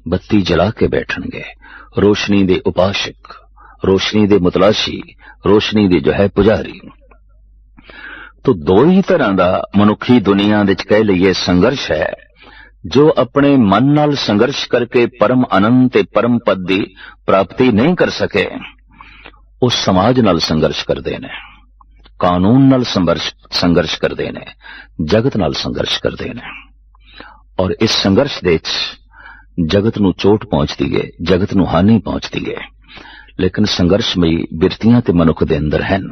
बत्ती जला के बैठणगे। रोशनी दे उपासक, रोशनी दे मुतलाशी, रोशनी दे जो है पुजारी। तो दो ही तरह दा मनुखी दुनिया विच कह लईए संघर्ष है। जो अपने मन नाल संघर्ष करके परम आनंद ते परम पद दी प्राप्ति नहीं कर सके, उस समाज नाल संघर्ष करदे ने, कानून नाल संघर्ष करदे ने, जगत नाल संघर्ष करदे ने। और इस संघर्ष दे जगत नूं चोट पहुंचदी है, जगत नूं हानि पहुंचदी है। लेकिन संघर्षमई बिरतियां ते मनुख दे अंदर हन।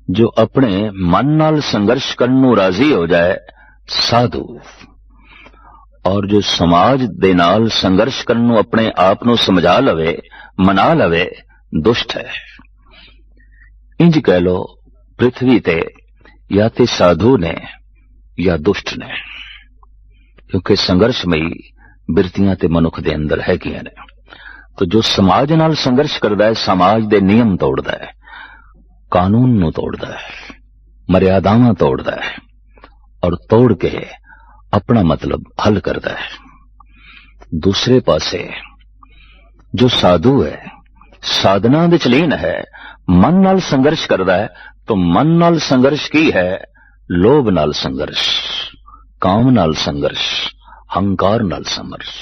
जो अपने मन नाल संघर्ष करन नूं राजी हो जाए, साधु। और जो समाज दे नाल संघर्ष करन नूं अपने आप नूं समझा लवे, मना लवे, दुष्ट है। इंज कह लो, पृथ्वी ते या ते साधु ने या दुष्ट ने, क्योंकि संघर्षमई बिरतियां ते मनुख दे अंदर हैगियां ने। तो जो समाज नाल संघर्ष करदा है, समाज दे नियम तोड़दा है, कानून नूं तोड़दा है, मर्यादावां तोड़दा है और तोड़ के अपना मतलब हल करदा है। दूसरे पासे जो साधु है, साधना दे च लीन है, मन नाल संघर्ष करदा है, तो मन नाल संघर्ष की है? लोभ नाल संघर्ष, काम नाल संघर्ष, हंकार नाल संघर्ष।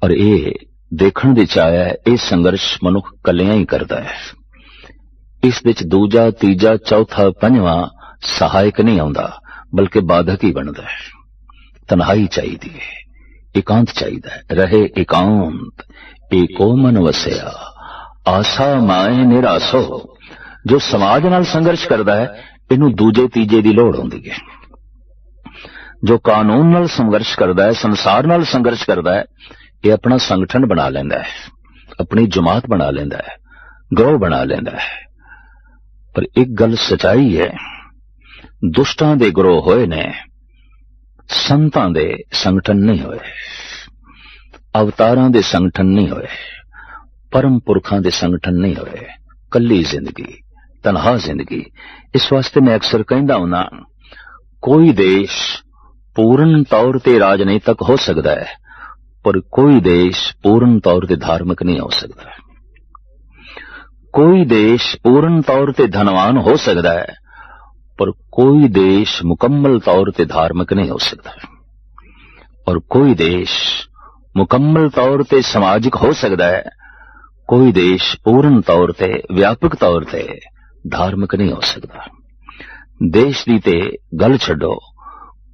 और ये देखण दे च आया है, ये संघर्ष मनुख कलियां ही करदा है। इस विच दूजा तीजा चौथा पंजवां सहायक नहीं आउंदा, बल्कि बाधक ही बनदा है। तन्हाई चाहिदी है, एकांत चाहिदा है, रहे एकांत, एको मन वसिया, आसा माए निरासो। जो समाज नाल संघर्ष करदा है, इनू दूजे तीजे दी लोड़ होंदी है। जो कानून नाल संघर्ष करदा है, संसार नाल संघर्ष करदा है, ये अपना संगठन बना लेंदा है, अपनी जमात बना लेंदा है, गिरोह बना लेंदा है। पर एक गल सच्चाई है, दुष्टां दे गिरोह होए ने, संतां दे संगठन नहीं होए, अवतारां दे संगठन नहीं होए, परम पुरखां दे संगठन नहीं होए। कल्ली जिंदगी, तनहा जिंदगी। इस वास्ते मैं अक्सर कहंदा हुंदा, कोई देश पूर्ण तौर ते राजनीतिक हो सकदा है, पर कोई देश पूर्ण तौर ते धार्मिक नहीं हो सकता। कोई देश पूर्ण तौर ते धनवान हो सकता है, पर कोई देश मुकम्मल तौर ते धार्मिक नहीं हो सकता। और कोई देश मुकम्मल तौर ते सामाजिक हो सकता है, कोई देश पूर्ण तौर ते व्यापक तौर ते धार्मिक नहीं हो सकता। देश दी ते गल छड्डो,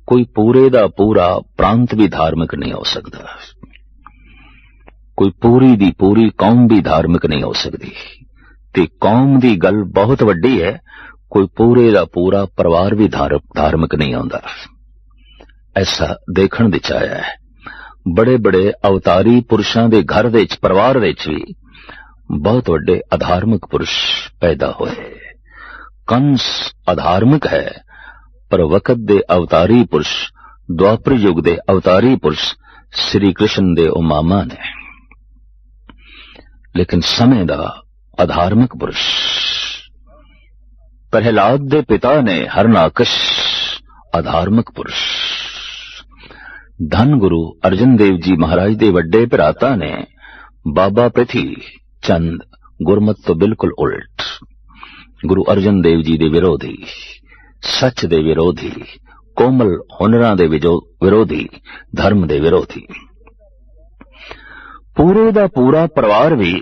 कोई पूरे दा पूरा प्रांत भी धार्मिक नहीं हो सकता, कोई पूरी दी पूरी कौम भी धार्मिक नहीं हो सकती। ते कौम दी गल बहुत वड्डी है, कोई पूरे दा पूरा परिवार भी धार्मिक नहीं होंदा। ऐसा देखण विच आया है। बड़े बड़े अवतारी पुरुषां दे घर दे च, परिवार दे च भी बहुत वड्डे अधार्मिक पुरुष पैदा होए। कंस अधार्मिक है, पर वक्त दे अवतारी पुरुष, द्वापर युग दे अवतारी पुरुष श्री कृष्ण दे ओ मामा ने। लेकिन समय दा अधार्मिक पुरुष प्रहलाद दे पिता ने हरनाकश, अधार्मिक पुरुष। धन गुरु अर्जन देव जी महाराज दे वड्डे भराता ने बाबा पृथ्वी चंद, गुरमत तो बिल्कुल उल्ट। गुरु अर्जन देव जी दे विरोधी, सच दे विरोधी, कोमल हुनरां दे विरोधी, धर्म दे विरोधी। पूरे दा पूरा परिवार भी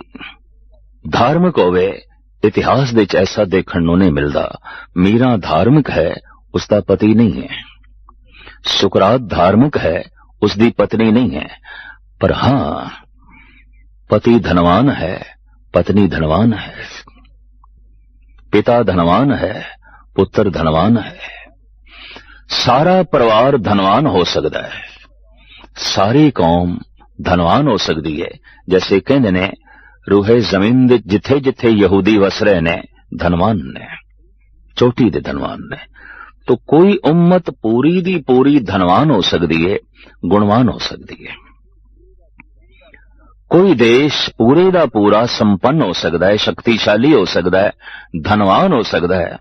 धार्मिक होवे, इतिहास दे च ऐसा देखण नूं नहीं मिलदा। मीरा धार्मिक है, उसका पति नहीं है। सुकरात धार्मिक है, उसकी पत्नी नहीं है। पर हां, पति धनवान है, पत्नी धनवान है, पिता धनवान है, पुत्र धनवान है। सारा परिवार धनवान हो सकता है, सारी कौम धनवान हो सकती है। जैसे कहंदे ने, रूहे जमीन दे जिथे जिथे यहूदी वस रहे ने, धनवान ने, चोटी दे धनवान ने। तो कोई उम्मत पूरी दी पूरी धनवान हो सकती है, गुणवान हो सकती है। कोई देश पूरे दा पूरा संपन्न हो सकता है, शक्तिशाली हो सकता है, धनवान हो सकता है।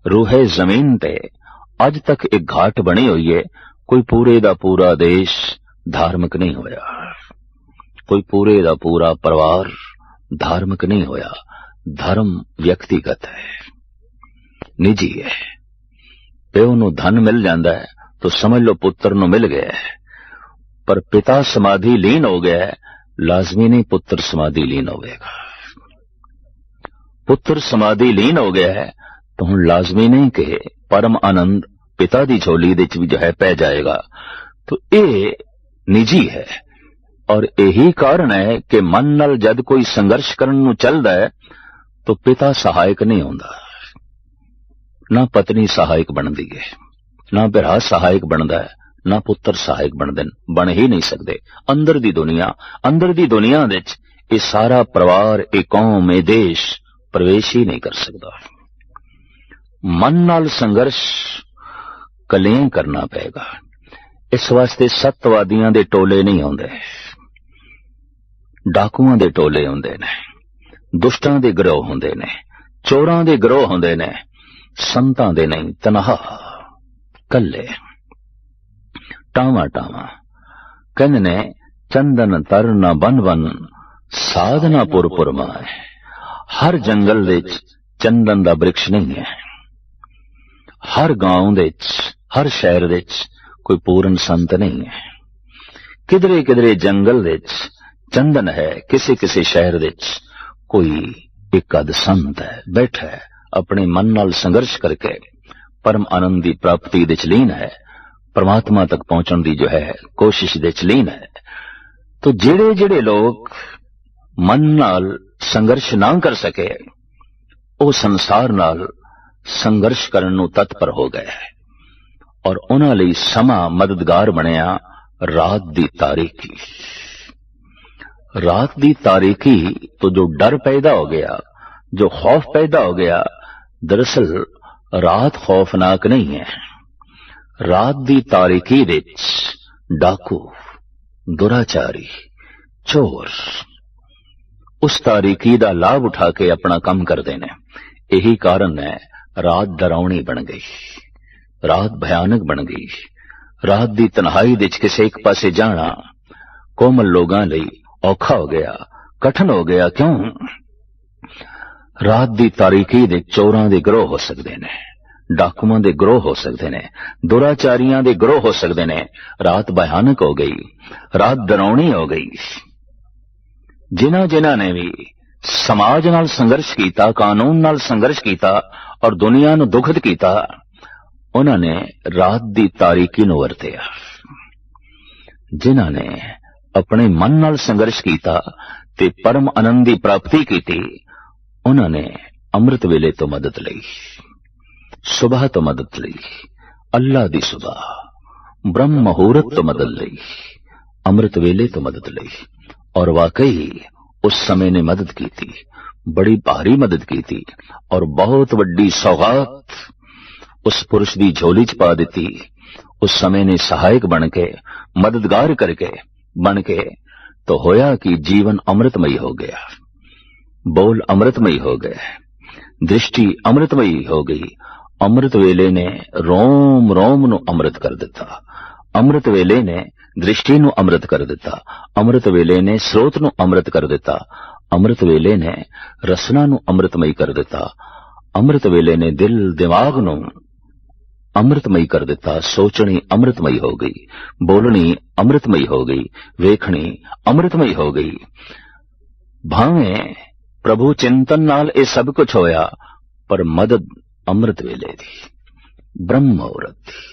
रूहे जमीन ते अज तक एक घाट बनी हुई है, कोई पूरे दा पूरा देश धार्मिक नहीं होया, कोई पूरे दा पूरा परिवार धार्मिक नहीं होया। धर्म व्यक्तिगत है, निजी है। प्यो नूं धन मिल जाता है तो समझ लो पुत्र नूं मिल गया है, पर पिता समाधि लीन हो गया है, लाजमी नहीं पुत्र समाधि लीन होगा। पुत्र समाधि लीन हो गया है तो हुण लाजमी नहीं कि परम आनंद पिता दी झोली दे च भी जो है पै जाएगा। तो ये निजी है। और यही कारण है कि मन नाल जद कोई संघर्ष करन नूं चलदा है तो पिता सहायक नहीं होंदा, ना पत्नी सहायक बनदी है, ना भरा सहायक बनदा है, ना पुत्र सहायक बनदे, बन ही नहीं सकते। अंदर दी दुनिया दे विच ये सारा परिवार, ये कौम, ये देश प्रवेश ही नहीं कर सकता। मन नाल संघर्ष कलियां करना पेगा। इस वास्ते सत्यवादियां दे टोले नहीं होंदे, डाकुआं दे टोले होंदे ने, दुष्टां दे गिरोह होंदे ने, चोरां दे गिरोह होंदे ने, संतां दे नहीं। तनहा, कल्ले, टावा टावा। कहंदे ने, चंदन तर न बन बन, ਸਾਧਨਾ ਪੁਰ ਮਾਏ। ਹਰ ਜੰਗਲ ਵਿੱਚ ਚੰਦਨ ਦਾ ਬ੍ਰਿਕਸ਼ ਨਹੀਂ ਹੈ। ਹਰ ਗਾਉਂ ਵਿੱਚ, ਹਰ ਸ਼ਹਿਰ ਵਿੱਚ ਕੋਈ ਪੂਰਨ ਸੰਤ ਨਹੀਂ ਹੈ। ਕਿਧਰੇ ਕਿਧਰੇ ਜੰਗਲ ਵਿੱਚ ਚੰਦਨ ਹੈ, ਕਿਸੇ ਕਿਸੇ ਸ਼ਹਿਰ ਵਿੱਚ ਕੋਈ ਇੱਕ ਅੱਧ ਸੰਤ ਹੈ, ਬੈਠਾ ਹੈ, ਆਪਣੇ ਮਨ ਨਾਲ ਸੰਘਰਸ਼ ਕਰਕੇ ਪਰਮ ਆਨੰਦ ਦੀ ਪ੍ਰਾਪਤੀ ਦੇ ਚ ਲੀਨ ਹੈ, परमात्मा तक पहुंचने की जो है कोशिश दे च लीन है। तो जेड़े जेड़े लोग मन नाल संघर्ष ना कर सके वो संसार नाल संघर्ष करने नूं तत्पर हो गए और उन्हां लई समा मददगार बनिया रात दी तारीकी। रात दी तारीकी तो जो डर पैदा हो गया, जो खौफ पैदा हो गया, दरअसल रात खौफनाक नहीं है। रात दी तारीकी विच डाकू, दुराचारी, चोर उस तारीकी दा लाभ उठा के अपना काम करते हैं। यही कारण है रात डरावनी बन गई, रात भयानक बन गई। रात दी तन्हाई विच किसी एक पासे जाना कोमल लोगां लई औखा हो गया, कठिन हो गया। क्यों? रात दी तारीकी दे चोरां दे गिरोह हो सकते हैं, डाकुआं दे गिरोह हो सकते हैं, दुराचारियां दे गिरोह हो सकते हैं। रात भयानक हो गई, रात डरावनी हो गई। जिन्हां जिन्हां ने भी समाज नाल संघर्ष कीता, कानून नाल संघर्ष कीता और दुनिया नूं दुखद कीता, उन्हां ने रात दी तारीकी नूं वरतिया। जिन्हां ने अपने मन नाल संघर्ष कीता ते परम आनंद दी प्राप्ति कीती, उन्हां ने अमृत वेले तो मदद लई, सुबह तो मदद लई, अल्लाह दी सुबह, ब्रह्म मुहूर्त तो मदद लई, अमृत वेले तो मदद लई। और वाकई उस समय ने मदद की थी, बड़ी भारी मदद की थी और बहुत वड्डी सौगात उस पुरुष दी झोली च पा दी। उस समय ने सहायक बन के, मददगार करके बन के तो होया कि जीवन अमृतमयी हो गया, बोल अमृतमयी हो गए, दृष्टि अमृतमयी हो गई। अमृत वेले ने रोम रोम नूं अमृत कर दिता, अमृत वेले ने दृष्टि नूं अमृत कर दिता, अमृत वेले ने स्रोत नूं अमृत कर दिता, अमृत वेले ने रसना नूं अमृतमयी कर दिता, अमृत वेले ने दिल दिमाग नूं अमृतमयी कर दिता। सोचनी अमृतमयी हो गई, बोलनी अमृतमयी हो गई, वेखनी अमृतमयी हो गई। भावें प्रभु चिंतन नाल ये सब कुछ होया, पर मदद अमृत वेले दी, ब्रह्म मुहूर्त दी,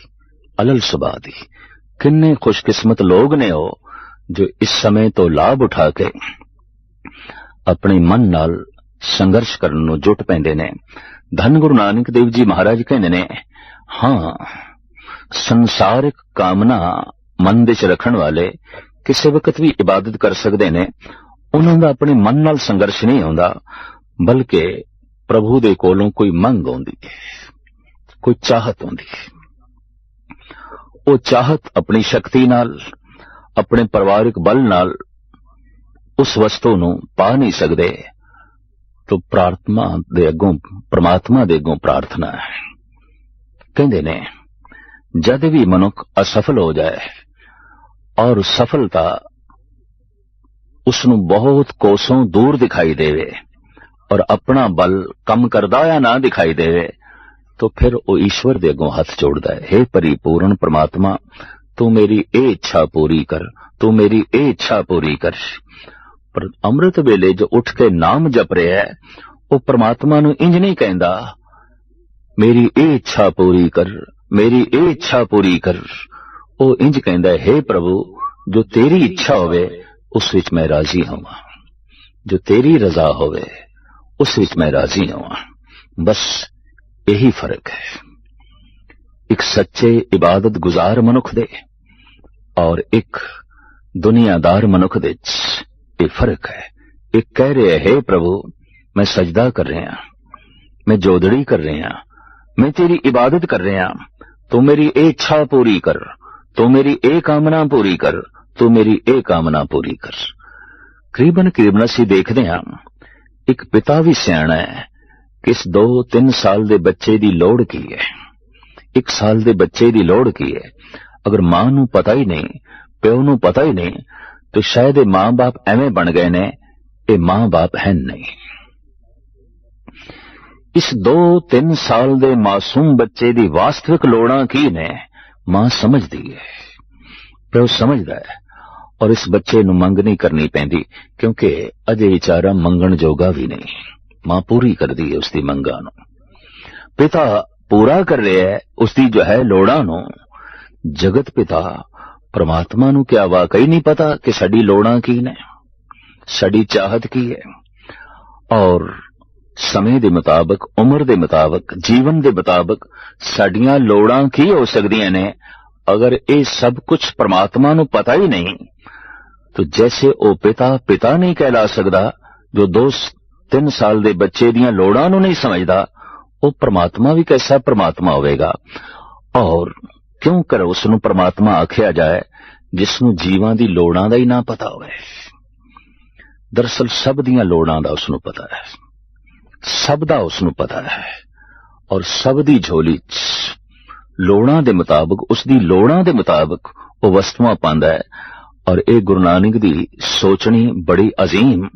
अलल सुबह दी। किन्ने खुशकिस्मत लोग ने हो जो इस समय तो लाभ उठा के अपने मन नाल संघर्ष करने नूं जुट पैंदे ने। धन गुरु नानक देव जी महाराज कहंदे ने, हाँ संसारिक कामना मन दे च रखण वाले किसी वक्त भी इबादत कर सकते ने। उन्हां दा अपने मन नाल संघर्ष नहीं होंदा, बल्कि प्रभु दे कोलों कोई मंग आउंदी है, कोई चाहत आउंदी है। वो चाहत अपनी शक्ति नाल, अपने परिवारिक बल नाल उस वस्तु नूं पा नहीं सकदे, तो प्रार्थना दे अगों, परमात्मा दे अगों प्रार्थना है। कहंदे ने जद भी मनुख असफल हो जाए और सफलता उसनूं बहुत कोसों दूर दिखाई देवे और अपना बल कम करदा या ना दिखाई देवे, तो फिर वो ईश्वर दे अगों हथ जोड़दा है। हे परिपूर्ण परमात्मा, तू मेरी ए इच्छा पूरी कर, तू मेरी ए इच्छा पूरी कर। पर अमृत वेले जो उठ के नाम जप रहा है, वो परमात्मा नूं इंज नहीं कहंदा मेरी ए इच्छा पूरी कर, मेरी ए इच्छा पूरी कर। वो इंज कहंदा है, हे प्रभु जो तेरी इच्छा होवे उस विच मैं राजी होवां, जो तेरी रजा होवे उस विच मैं राजी होवां। बस यही फर्क है एक सच्चे इबादत गुजार मनुख दे और एक दुनियादार मनुख दे। ये फर्क है। एक कह रहे हे प्रभु मैं सजदा कर रहा, मैं जोदड़ी कर रहा, मैं तेरी इबादत कर रहा, तू मेरी ए इच्छा पूरी कर, तू मेरी ए कामना पूरी कर, तू मेरी ए कामना पूरी कर। करीबन करीबन असीं देखदे हां एक पिता भी सियाणा है कि इस 2-3 साल दे बच्चे दी लोड़ की है, 1 साल दे बच्चे दी लोड़ की है। अगर मां नूं पता ही नहीं, प्यो नूं पता ही नहीं, तो शायद मां बाप एवें बन गए ने ये मां बाप है नहीं। इस 2-3 साल दे मासूम बच्चे दी वास्तविक लोड़ां की ने मां समझदी है, प्यो समझदा है, और इस बच्चे नूं मंग नहीं करनी पैंदी क्योंकि अजे विचारा मंगण जोगा भी नहीं। मां पूरी करदी है उसकी मंगा नूं, पिता पूरा कर रहा है उसकी जो है लोड़ां नूं। जगत पिता परमात्मा नूं क्या वाकई नहीं पता कि साडी लोड़ां की ने, साडी चाहत की है? और समय दे मुताबिक, उम्र दे मुताबिक, जीवन दे मुताबिक साडियां लोड़ां की हो सकदियां ने। अगर ये सब कुछ परमात्मा नूं पता ही नहीं तो जैसे वो पिता पिता नहीं कहला सकदा जो 2-3 साल दे बच्चे दियां लोड़ां नूं नहीं समझदा, वो परमात्मा भी कैसा परमात्मा होवेगा? और क्यों कर उसनूं परमात्मा आख्या जाए जिसनूं जीवां दी लोड़ां दा ही ना पता होवे। दरअसल सब दियां लोड़ां दा उसनूं पता है, सब दा उसनूं पता है, और सब दी झोली च लोड़ां दे मुताबिक, उसदी लोड़ां दे मुताबिक वो वस्तुआं पांदा है। और ये गुरु नानक दी सोचनी बड़ी अजीम,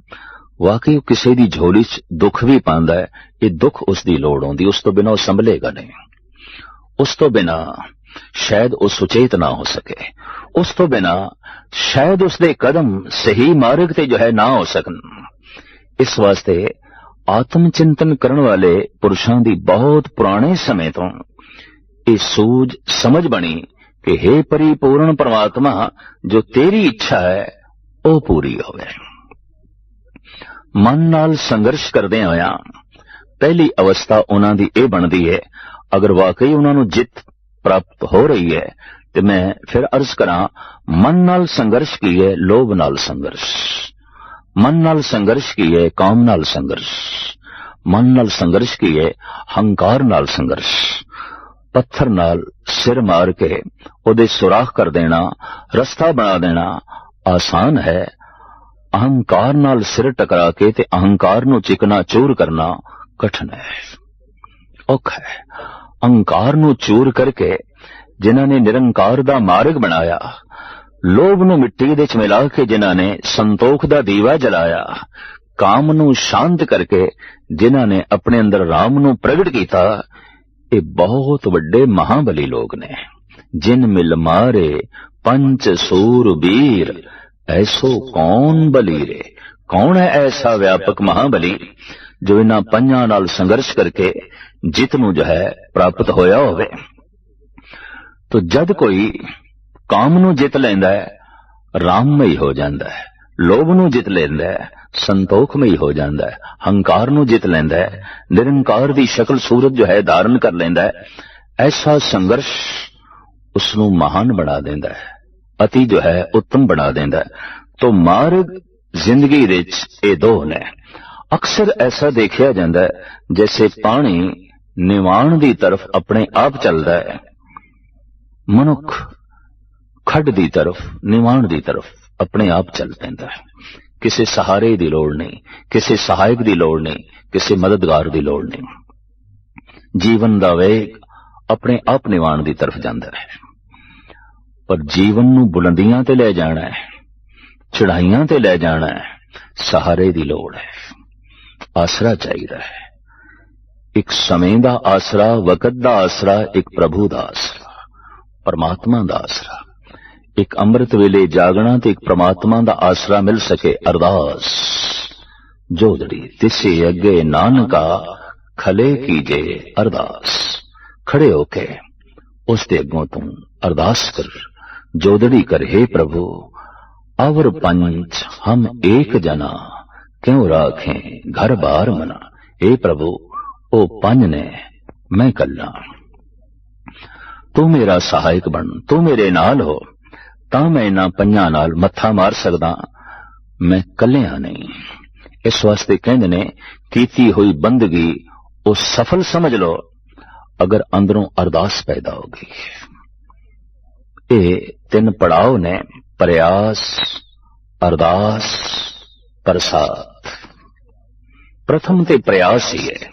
वाकई किसी दी झोली च दुख भी पांदा है। ये दुख उसदी लोड़ होंदी, उस तो बिना वो संभलेगा नहीं, उस तो बिना शायद वो सुचेत ना हो सके, उस तो बिना शायद उसदे कदम सही मार्ग ते जो है ना हो सकन। इस वास्ते आत्म चिंतन करने वाले पुरुषों की बहुत पुराने समय तो ये सूझ समझ बनी कि हे परिपूर्ण परमात्मा, जो तेरी इच्छा है वो पूरी होवे। मन नाल संघर्ष करदे होया पहली अवस्था उन्हां दी ए बनदी है, अगर वाकई उन्हां नूं जित प्राप्त हो रही है तो मैं फिर अर्ज करा, मन नाल संघर्ष की है, लोभ नाल संघर्ष, मन नाल संघर्ष की है, काम नाल संघर्ष, मन नाल संघर्ष की है, हंकार नाल संघर्ष। पत्थर नाल सिर मार के ओदे सुराख कर देना, रास्ता बना देना आसान है। अहंकार नाल सिर टकरा के ते अहंकार नूं चिकना चूर करना कठिन है, औखा है। अहंकार नूं चूर करके जिन्हां ने निरंकार दा मार्ग बनाया, लोभ नूं मिट्टी दे च मिला के जिन्हां ने संतोख दा दीवा जलाया, काम नूं शांत करके जिन्हां ने अपने अंदर राम नूं प्रगट कीता, ये बहुत वड्डे महाबली लोग ने। जिन मिल मारे पंच सूर वीर, ऐसो कौन बली रे। कौन है ऐसा व्यापक महाबली जो इन्हां पंजां नाल संघर्ष करके जित नूं जो है प्राप्त होया होवे। तो जद कोई काम नूं जित लैंदा है, राममई हो जांदा है, लोभ नूं जित लैंदा है, संतोखमई हो जाता है, हंकार नूं जित लैंदा है, निरंकार दी शक्ल सूरत जो है धारण कर लैंदा है। ऐसा संघर्ष उसनूं महान बना देंदा है, अति जो है उत्तम बना देंदा है। तो मार्ग जिंदगी विच ये दो ने। अक्सर ऐसा देखा जाता है जैसे पानी निवाण दी तरफ अपने आप चलता है, मनुख खड दी तरफ, निवाण दी तरफ अपने आप चल पैंदा है। किसी सहारे दी लोड़ नहीं, किसी सहायक दी लोड़ नहीं, किसी मददगार दी लोड़ नहीं। जीवन दा वेग अपने आप निवाण दी तरफ जांदा है। पर जीवन नूं बुलंदियां ते ले जाना है, चढ़ाइयां ते ले जाना है, सहारे दी लोड़ है, आसरा चाहिए है। एक समय दा आसरा, वकत दा आसरा, एक प्रभु दा आसरा, परमात्मा दा आसरा। एक अमृत वेले जागना ते एक परमात्मा दा आसरा मिल सके। अरदास जोदड़ी तिसे अगे नानका खले कीजे अरदास। खड़े होके उसके अगों तू अरदास कर, जोदड़ी कर, हे प्रभु अवर पंच हम एक जना, क्यों राखें घर बार मना। हे प्रभु ओ पंज ने, मैं कल्ला, तू मेरा सहायक बन, तू मेरे नाल हो, तां मैं इन्हां पंजां नाल मत्था मार सकदा, मैं कल्लिया नहीं। इस वास्ते कहंदे ने कीती हुई बंदगी वो सफल समझ लो अगर अंदरों अरदास पैदा होगी। ये तीन पड़ाव ने, प्रयास, अरदास, प्रसाद। प्रथम ते प्रयास ही है,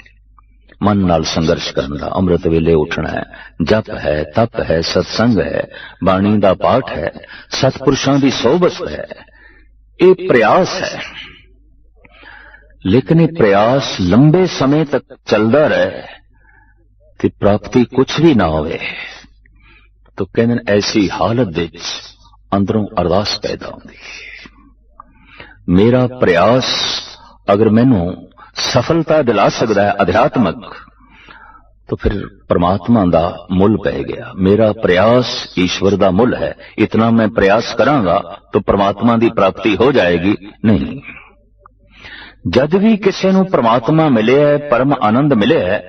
मन नाल संघर्ष करना, अमृत वेले उठना है, जप है, तप है, सत्संग है, बाणी दा पाठ है, सतपुरुषां दी सोबत है, ये प्रयास है। लेकिन ये प्रयास लंबे समय तक चलता रहे ते प्राप्ति कुछ भी ना होवे तो कहते ऐसी हालत विच अंदरों अरदास पैदा होंदी। मेरा प्रयास अगर मैनू सफलता दिला सकता है अध्यात्मक तो फिर परमात्मा दा मुल पै गया। मेरा प्रयास ईश्वर दा मुल है, इतना मैं प्रयास करांगा तो परमात्मा दी प्राप्ति हो जाएगी नहीं। जद भी किसी नू परमात्मा मिले है, परम आनंद मिले है,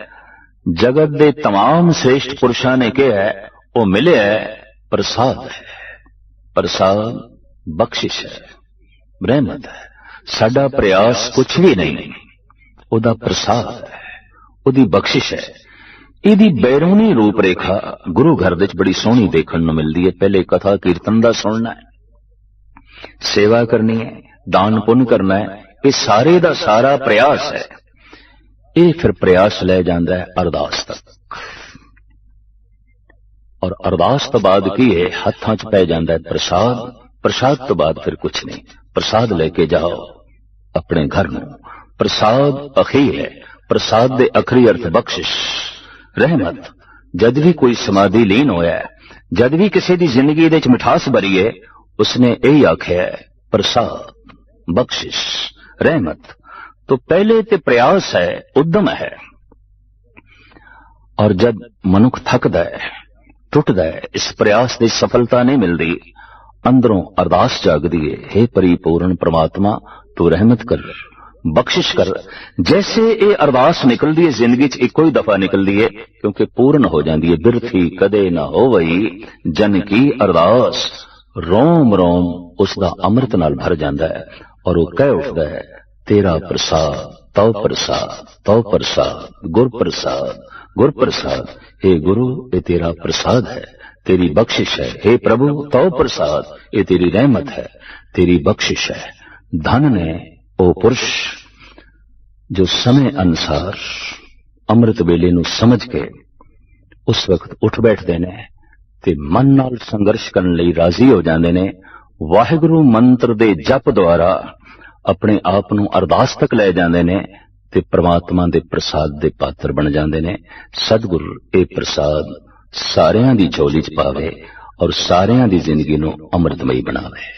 जगत दे तमाम श्रेष्ठ पुरुषां ने कहा है वो मिले है प्रसाद है। प्रसाद बख्शिश है, रहमत है। साडा प्रयास कुछ भी नहीं, ओदा प्रसाद है, ओदी बख्शिश है। इहदी बैरूनी रूप रेखा गुरु घर विच बड़ी सोहनी देखण नूं मिलदी है। पहले कथा कीर्तन दा सुनना है, सेवा करनी है, दान पुण्य करना है, ये सारे दा सारा प्रयास है। ये फिर प्रयास ले जांदा है अरदास तक, और अरदास तो बाद की है हत्थां च पै जांदा है प्रसाद। प्रसाद तो बाद फिर कुछ नहीं। प्रसाद लेके जाओ अपने घर नूं। प्रसाद अखीर है, प्रसाद दे अखरी अर्थ बख्शिश, रहमत। जद भी कोई समाधि लीन होया है, जद भी किसी दी जिंदगी दे च मिठास भरी है, उसने यही आख्या है प्रसाद, बख्शिश, रहमत। तो पहले ते प्रयास है, उद्यम है, और जब मनुख थकदा है, टुटदा है, इस प्रयास की सफलता नहीं मिलती, अंदरों अरदास जागदी है, हे परिपूर्ण परमात्मा तू रहमत कर, बख्शिश कर। जैसे ये अरदास निकलती है जिंदगी च इको ही दफा निकलती है, क्योंकि पूर्ण हो जाती है। बिरथी कदे ना हो वही जन की अरदास, रोम रोम उसका अमृत नाल भर जाता है, और वो कह उठता है तेरा प्रसाद तौ प्रसाद, तौ प्रसाद, गुर प्रसाद, गुर प्रसाद। हे गुरु ये तेरा प्रसाद है, तेरी बख्शिश है। हे प्रभु तौ प्रसाद, ये तेरी रहमत है, तेरी बख्शिश है। धन ने ओ पुरुष जो समय अनुसार अमृत वेले नूं समझ के उस वक्त उठ बैठते ने ते मन नाल संघर्ष करने लई राजी हो जाते ने। वाहिगुरु मंत्र दे जप द्वारा अपने आप नूं अरदास तक ले जाते ने ते परमात्मा दे प्रसाद दे पात्र बन जाते ने। सतगुरु ये प्रसाद सारियां दी झोली च पावे और सारियां दी जिंदगी नूं अमृतमई बनावे।